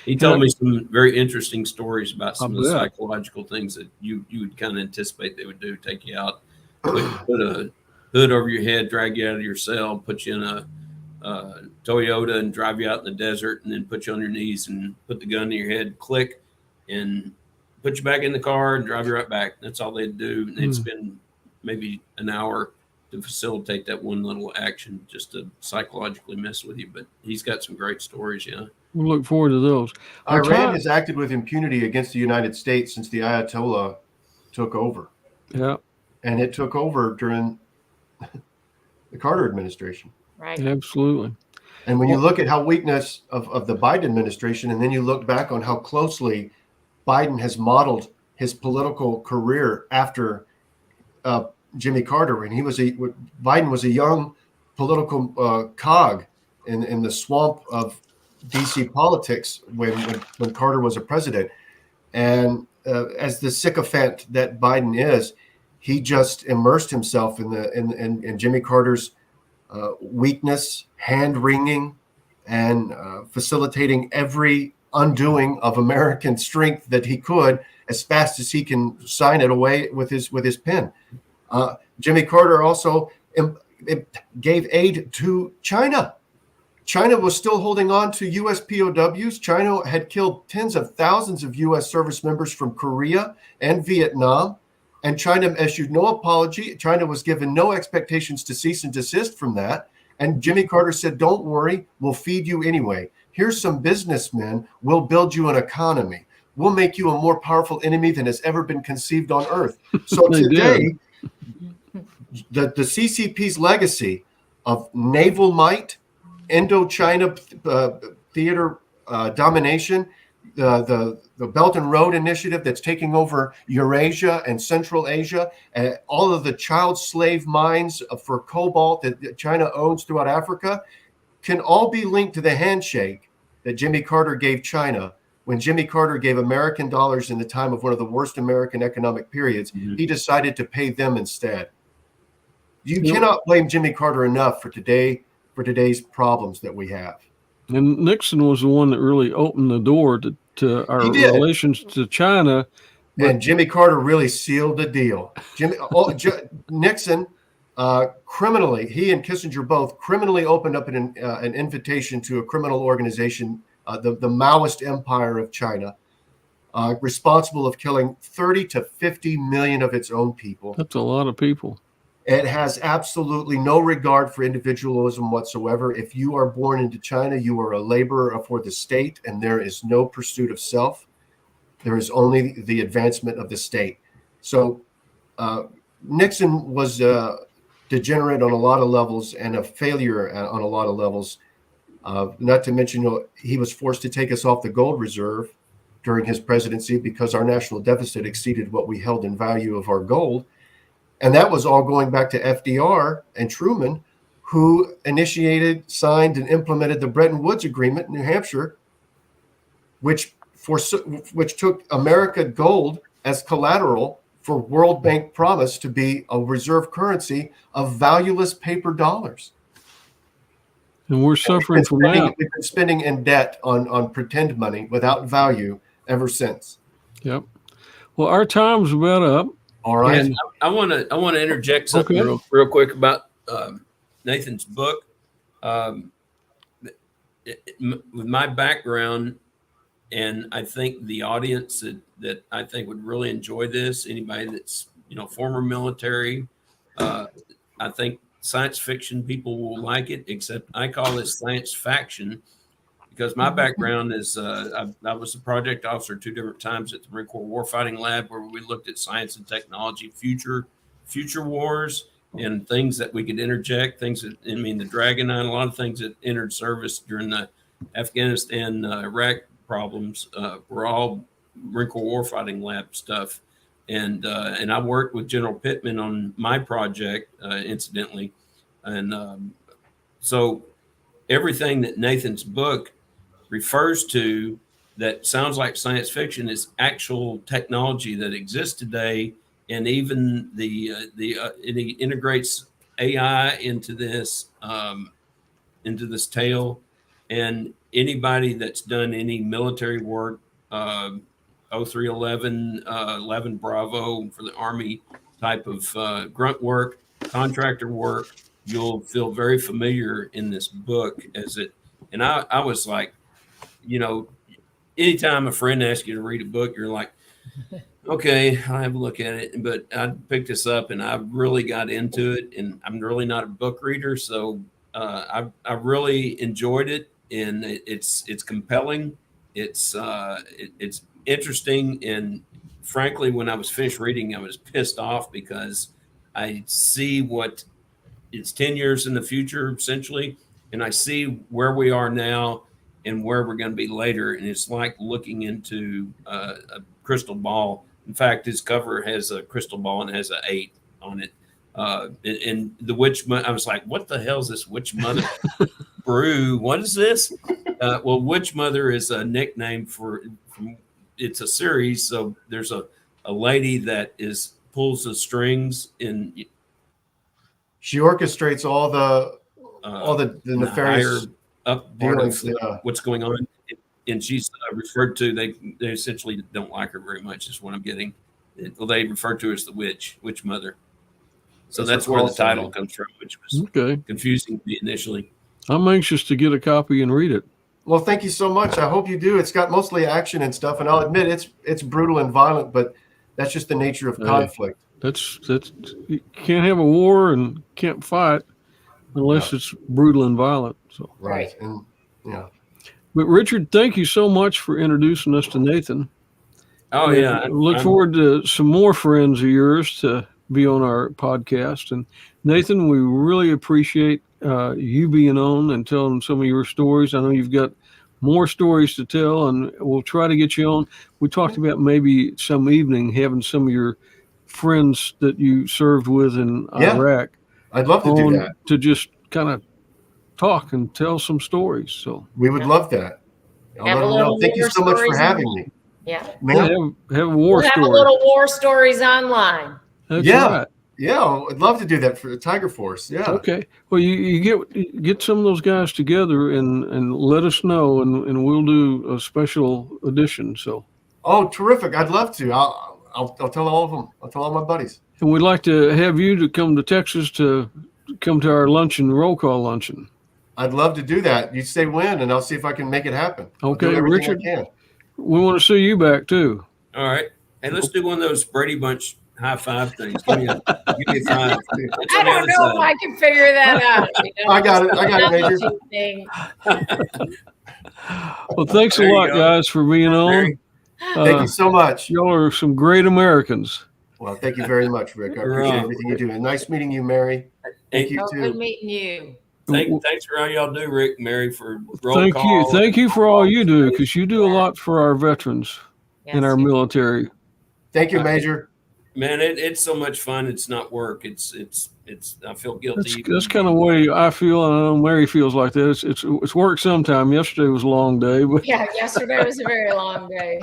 He told me some very interesting stories about some of the psychological things that you would kind of anticipate they would do. Take you out, put a hood over your head, drag you out of your cell, put you in a Toyota and drive you out in the desert, and then put you on your knees and put the gun to your head, click, and put you back in the car and drive you right back. That's all they'd do. And they'd spend maybe an hour to facilitate that one little action just to psychologically mess with you. But he's got some great stories, yeah. We look forward to those. Iran has acted with impunity against the United States since the Ayatollah took over. Yeah. And it took over during the Carter administration. Right. Absolutely. And when you look at how weakness of the Biden administration, and then you look back on how closely Biden has modeled his political career after Jimmy Carter, and Biden was a young political cog in the swamp of DC politics when Carter was a president. And as the sycophant that Biden is, he just immersed himself in Jimmy Carter's weakness, hand wringing, and facilitating every undoing of American strength that he could as fast as he can sign it away with his pen. Jimmy Carter also gave aid to China. China was still holding on to U.S. POWs. China had killed tens of thousands of U.S. service members from Korea and Vietnam. And China issued no apology. China was given no expectations to cease and desist from that. And Jimmy Carter said, don't worry, we'll feed you anyway. Here's some businessmen. We'll build you an economy. We'll make you a more powerful enemy than has ever been conceived on earth. So today, the CCP's legacy of naval might, Indochina theater domination, the Belt and Road Initiative that's taking over Eurasia and Central Asia, all of the child slave mines for cobalt that China owns throughout Africa, can all be linked to the handshake that Jimmy Carter gave China when Jimmy Carter gave American dollars in the time of one of the worst American economic periods. He decided to pay them instead. You cannot blame Jimmy Carter enough for today's problems that we have. And Nixon was the one that really opened the door to our relations to China. And Jimmy Carter really sealed the deal. Nixon criminally, he and Kissinger both criminally opened up an invitation to a criminal organization, the Maoist Empire of China, responsible of killing 30 to 50 million of its own people. That's a lot of people. It has absolutely no regard for individualism whatsoever. If you are born into China, you are a laborer for the state, and there is no pursuit of self. There is only the advancement of the state. So Nixon was degenerate on a lot of levels and a failure on a lot of levels. Not to mention, he was forced to take us off the gold reserve during his presidency because our national deficit exceeded what we held in value of our gold. And that was all going back to FDR and Truman, who initiated, signed, and implemented the Bretton Woods Agreement in New Hampshire, which took America gold as collateral for World Bank promise to be a reserve currency of valueless paper dollars. And we're suffering from that. We've been spending in debt on pretend money without value ever since. Yep. Well, our time's about up. All right. And I want to interject something real quick about Nathan's book. With my background, and I think the audience that I think would really enjoy this, anybody that's former military, I think science fiction people will like it. Except I call this science faction. Because my background is, I was a project officer 2 different times at the Marine Corps Warfighting Lab, where we looked at science and technology, future wars, and things that we could interject. The Dragonite, a lot of things that entered service during the Afghanistan, Iraq problems were all Marine Corps Warfighting Lab stuff. And I worked with General Pittman on my project, incidentally, and so everything that Nathan's book refers to that sounds like science fiction is actual technology that exists today, and even it integrates AI into this tale. And anybody that's done any military work, 0311, 11 Bravo for the Army type of grunt work, contractor work, you'll feel very familiar in this book as it. And I was like, anytime a friend asks you to read a book, you're like, okay, I'll have a look at it. But I picked this up and I really got into it, and I'm really not a book reader. So I really enjoyed it, and it's compelling. It's interesting. And frankly, when I was finished reading, I was pissed off because I see what it's 10 years in the future, essentially. And I see where we are now and where we're going to be later. And it's like looking into a crystal ball. In fact, his cover has a crystal ball and has an 8 on it. And the witch, I was like, what the hell is this Witch Mother brew? What is this? Well, Witch Mother is a nickname it's a series. So there's a lady that pulls the strings, and she orchestrates all the nefarious up part Feelings, of yeah. what's going on. And she's referred to, they essentially don't like her very much, is what I'm getting. They refer to her as the witch mother. So that's where the title comes from, which was confusing to me initially. I'm anxious to get a copy and read it. Well, thank you so much. I hope you do. It's got mostly action and stuff, and I'll admit it's brutal and violent, but that's just the nature of conflict. That's you can't have a war and can't fight unless it's brutal and violent. So right. And yeah. But Richard, thank you so much for introducing us to Nathan. Oh yeah. Look forward to some more friends of yours to be on our podcast. And Nathan, we really appreciate you being on and telling some of your stories. I know you've got more stories to tell, and we'll try to get you on. We talked about maybe some evening having some of your friends that you served with in Iraq. I'd love to do that. To just kind of talk and tell some stories. So we would love that. I'll let them know. Thank you so much for having me. Yeah. Have a war story. Have a little war stories online. That's right. Yeah, I'd love to do that for the Tiger Force. Yeah. Okay. Well, you get some of those guys together and let us know, and we'll do a special edition. So. Oh, terrific! I'd love to. I'll tell all of them. I'll tell all my buddies. And we'd like to have you to come to Texas to come to our luncheon, roll call luncheon. I'd love to do that. You say when, and I'll see if I can make it happen. Okay, Richard. We want to see you back too. All right. Hey, let's do one of those Brady Bunch high five things. Give me a five. I don't know if I can figure that out. You know? I got it, Major. Well, thanks a lot, guys, for being on. Thank you so much. Y'all are some great Americans. Well, thank you very much, Rick. I appreciate everything you do. And nice meeting you, Mary. Thank you too. Good meeting you. Thanks for all y'all do, Rick, Mary, for roll call. Thank you for all you do, because you do a lot for our veterans in our military. Thank you, Major. Man, it's so much fun. It's not work. It's. I feel guilty. That's kind of the way I feel, and I know Mary feels like that. It's work sometime. Yesterday was a long day, but yesterday was a very long day.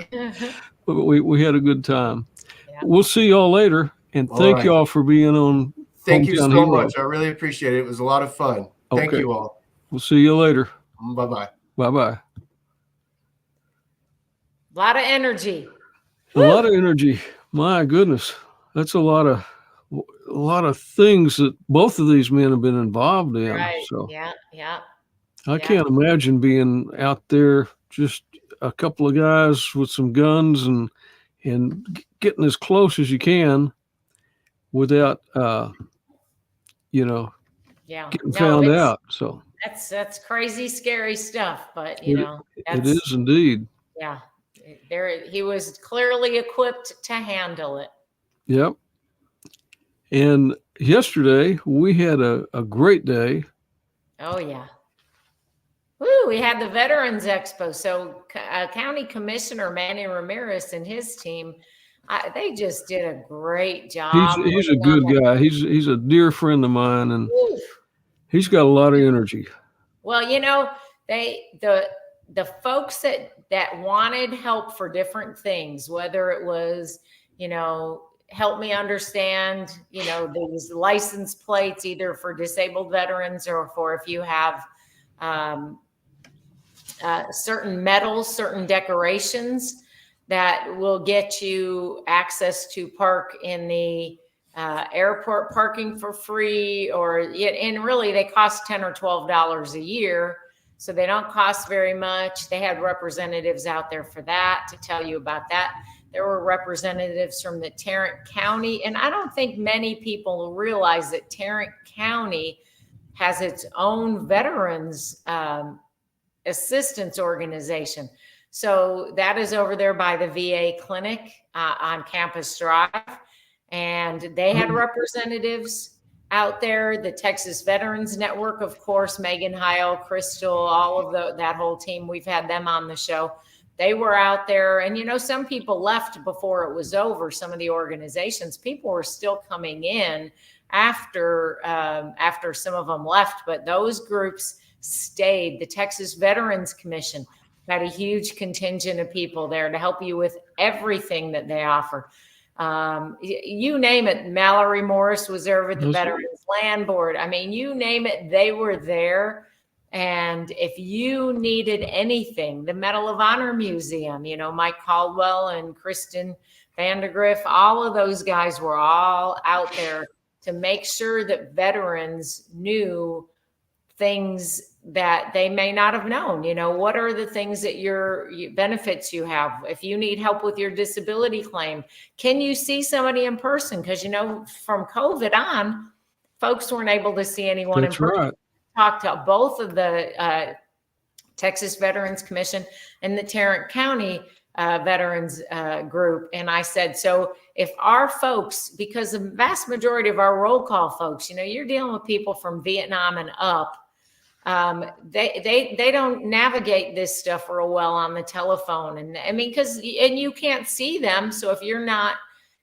But we had a good time. Yeah. We'll see y'all later, and thank y'all for being on. Thank you so much. I really appreciate it. It was a lot of fun. Thank you all. We'll see you later. Bye-bye. Bye-bye. A lot of energy. A lot of energy. My goodness. That's a lot of things that both of these men have been involved in. Right. So yeah. I can't imagine being out there, just a couple of guys with some guns and getting as close as you can without getting found out. So that's crazy, scary stuff. But it is indeed. Yeah, he was clearly equipped to handle it. Yep. And yesterday we had a great day. Oh yeah. Woo, we had the Veterans Expo. So County Commissioner Manny Ramirez and his team, they just did a great job. He's a good guy. He's a dear friend of mine, and he's got a lot of energy. Well, the folks that wanted help for different things, whether it was, help me understand, these license plates, either for disabled veterans or for if you have certain medals, certain decorations that will get you access to park in the airport parking for free, and really they cost $10 or $12 a year. So they don't cost very much. They had representatives out there for that to tell you about that. There were representatives from the Tarrant County, and I don't think many people realize that Tarrant County has its own veterans assistance organization. So that is over there by the VA clinic on Campus Drive. And they had representatives out there, the Texas Veterans Network, of course, Megan Heil, Crystal, all of that whole team. We've had them on the show. They were out there, and some people left before it was over. Some of the organizations, people were still coming in after some of them left, but those groups stayed. The Texas Veterans Commission had a huge contingent of people there to help you with everything that they offer. You name it. Mallory Morris was there with the Veterans Land Board. I mean, you name it, they were there. And if you needed anything, the Medal of Honor Museum, you know, Mike Caldwell and Kristen Vandergriff, all of those guys were all out there to make sure that veterans knew things that they may not have known. You know, what are the things that your benefits you have? If you need help with your disability claim, can you see somebody in person? Because, you know, from COVID on, folks weren't able to see anyone That's in person. right. Talked to both of the Texas Veterans Commission and the Tarrant County Veterans Group. And I said, so if our folks, because the vast majority of our roll call folks, you know, you're dealing with people from Vietnam and up, they don't navigate this stuff real well on the telephone. And I mean, and you can't see them. So if you're not,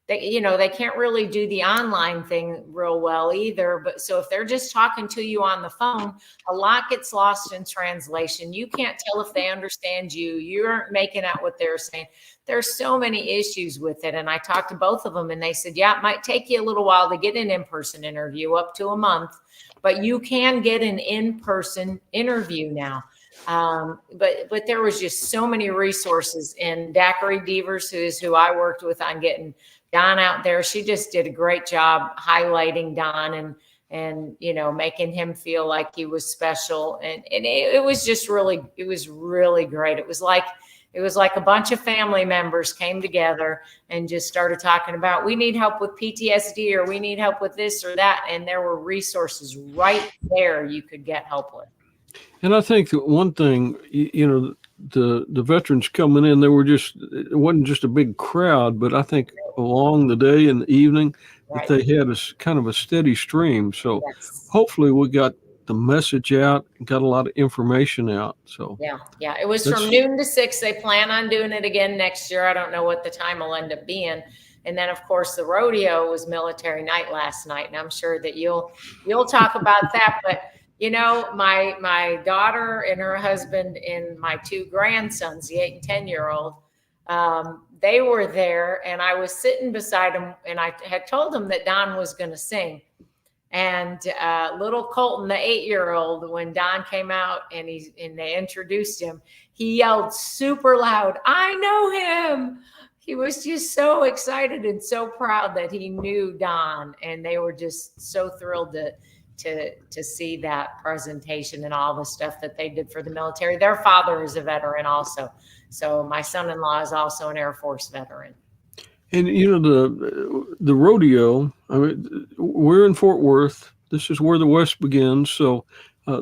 you know, they can't really do the online thing real well either. But so if they're just talking to you on the phone, a lot gets lost in translation. You can't tell if they understand you. You aren't making out what they're saying. There's so many issues with it. And I talked to both of them and they said, yeah, it might take you a little while to get an in-person interview, up to a month, but you can get an in-person interview now. But there was just so many resources, and Daiquiri Devers, who I worked with on getting Don out there. She just did a great job highlighting Don and you know, making him feel like he was special. And it was just really, it was really great. It was like a bunch of family members came together and just started talking about, we need help with PTSD, or we need help with this or that. And there were resources right there you could get help with. And I think that one thing, you know, the veterans coming in, it wasn't just a big crowd, but I think along the day and the evening, Right. that they had a kind of a steady stream. So Yes. hopefully we got the message out and got a lot of information out. So yeah, it was from noon to 6. They plan on doing it again next year. I don't know what the time will end up being. And then of course the rodeo was military night last night, and I'm sure that you'll talk about that. But you know, my daughter and her husband and my 2 grandsons, the 8 and 10-year-old, they were there, and I was sitting beside them, and I had told them that Don was going to sing. And little Colton, the 8-year-old, when Don came out and they introduced him, he yelled super loud, "I know him!" He was just so excited and so proud that he knew Don, and they were just so thrilled to see that presentation and all the stuff that they did for the military. Their father is a veteran also. So my son-in-law is also an Air Force veteran. And you know, the rodeo, I mean, we're in Fort Worth. This is where the West begins. So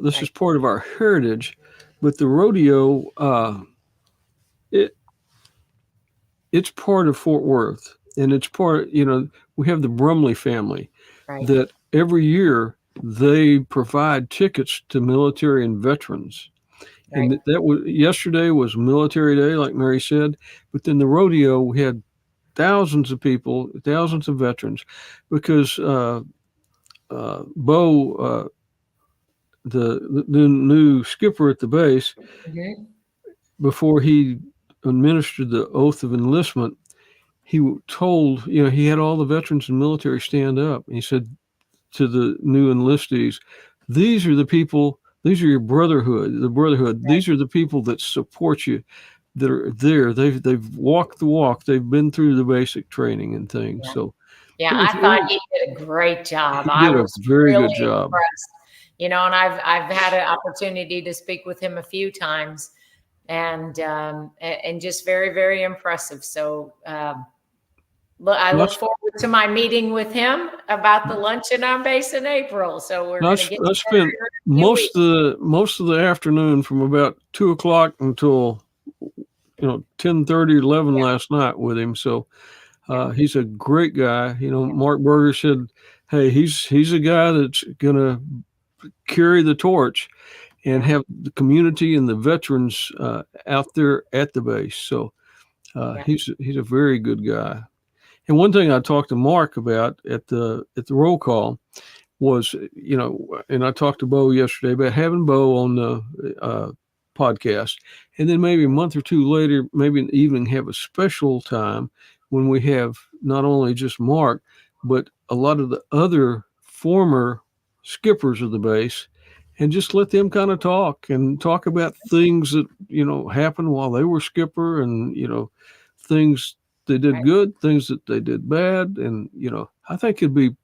this is part of our heritage. But the rodeo, it's part of Fort Worth. And it's part, you know, we have the Brumley family that every year they provide tickets to military and veterans. And that was, yesterday was Military Day, like Mary said. But then the rodeo, we had thousands of people, thousands of veterans, because Bo, the new skipper at the base, before he administered the oath of enlistment, he told, you know, he had all the veterans and military stand up. And he said to the new enlistees, these are the people, these are your brotherhood. These are the people that support you, that are there. They've walked the walk. They've been through the basic training and things. So I thought he did a great job. He did a very good job. Impressed. You know, and I've had an opportunity to speak with him a few times, and just very, very impressive. So I look forward to my meeting with him about the luncheon on base in April. So we're going to get. I spent most of the afternoon from about 2:00 until 10:30, 11 last night with him. So he's a great guy. You know, Mark Berger said, "Hey, he's a guy that's going to carry the torch and have the community and the veterans out there at the base." So he's a very good guy. And one thing I talked to Mark about at the roll call was, you know, and I talked to Bo yesterday about having Bo on the podcast, and then maybe a month or two later, maybe in the evening, have a special time when we have not only just Mark, but a lot of the other former skippers of the base, and just let them kind of talk about things that, happened while they were skipper, and, things they did good, things that they did bad. And, I think it'd be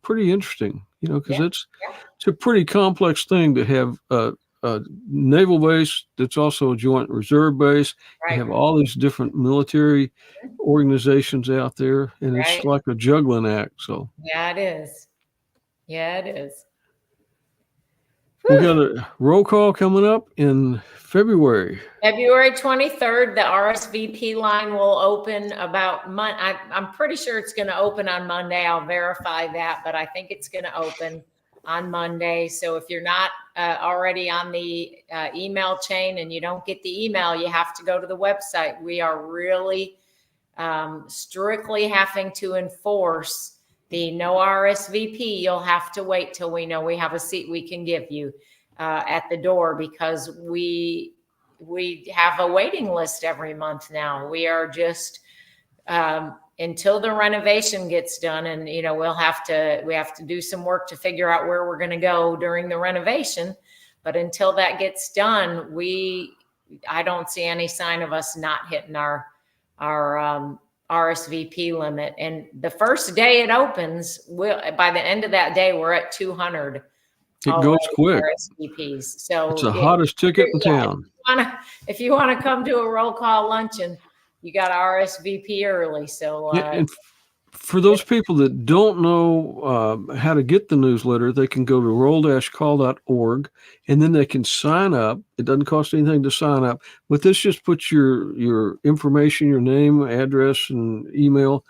pretty interesting, because it's a pretty complex thing to have a naval base that's also a joint reserve base. Right. You have all these different military organizations out there, and it's like a juggling act. So yeah, it is. Yeah, it is. We got a roll call coming up in February. February 23rd, the RSVP line will open about I'm pretty sure it's going to open on Monday. I'll verify that, but I think it's going to open on Monday. So if you're not already on the email chain and you don't get the email, you have to go to the website. We are really strictly having to enforce the no RSVP. You'll have to wait till we know we have a seat we can give you at the door, because we have a waiting list every month now. We are just until the renovation gets done, and we have to do some work to figure out where we're going to go during the renovation. But until that gets done, I don't see any sign of us not hitting our RSVP limit. And the first day it opens, by the end of that day, we're at 200. It goes quick. RSVPs. So it's the hottest ticket in town. If you want to come to a roll call luncheon, you got to RSVP early. So and for those people that don't know how to get the newsletter, they can go to roll-call.org, and then they can sign up. It doesn't cost anything to sign up, but this just puts your information, your name, address, and email,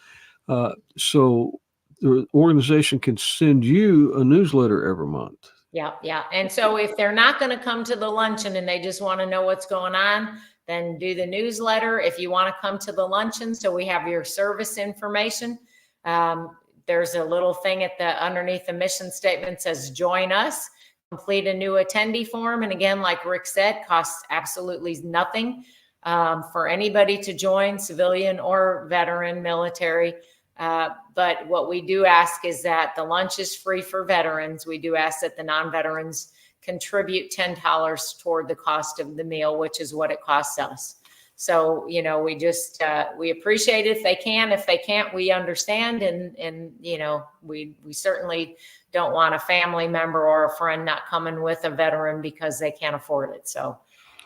so the organization can send you a newsletter every month. Yeah. And so if they're not going to come to the luncheon and they just want to know what's going on, then do the newsletter. If you want to come to the luncheon, so we have your service information. There's a little thing underneath the mission statement says join us, complete a new attendee form. And again, like Rick said, costs absolutely nothing for anybody to join, civilian or veteran, military. But what we do ask is that the lunch is free for veterans. We do ask that the non-veterans contribute $10 toward the cost of the meal, which is what it costs us. So, we just, we appreciate it if they can. If they can't, we understand. And we certainly don't want a family member or a friend not coming with a veteran because they can't afford it. So,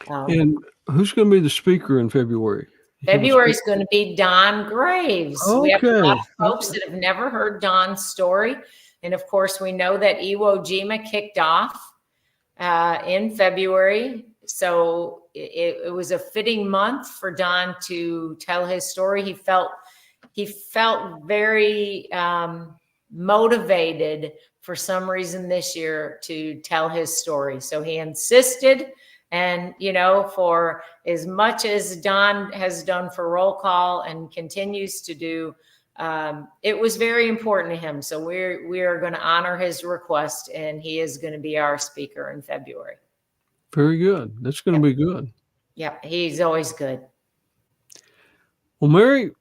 and who's going to be the speaker in February? February is going to be Don Graves. Okay. We have a lot of folks that have never heard Don's story. And of course, we know that Iwo Jima kicked off in February. So it was a fitting month for Don to tell his story. He felt very motivated for some reason this year to tell his story. So he insisted. And, for as much as Don has done for roll call and continues to do, it was very important to him. So we are going to honor his request, and he is going to be our speaker in February. Very good. That's going to be good. Yep. He's always good. Well, Mary,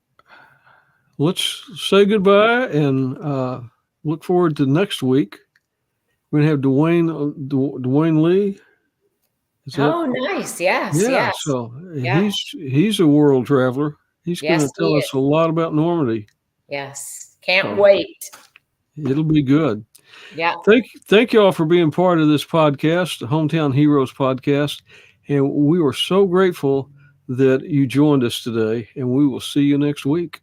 let's say goodbye and look forward to next week. We're going to have Dwayne Lee. Oh, nice. Yes. Yeah. Yes. So he's a world traveler. He's going to tell us a lot about Normandy. Yes. Can't wait. It'll be good. Yeah. Thank you all for being part of this podcast, the Hometown Heroes podcast. And we are so grateful that you joined us today, and we will see you next week.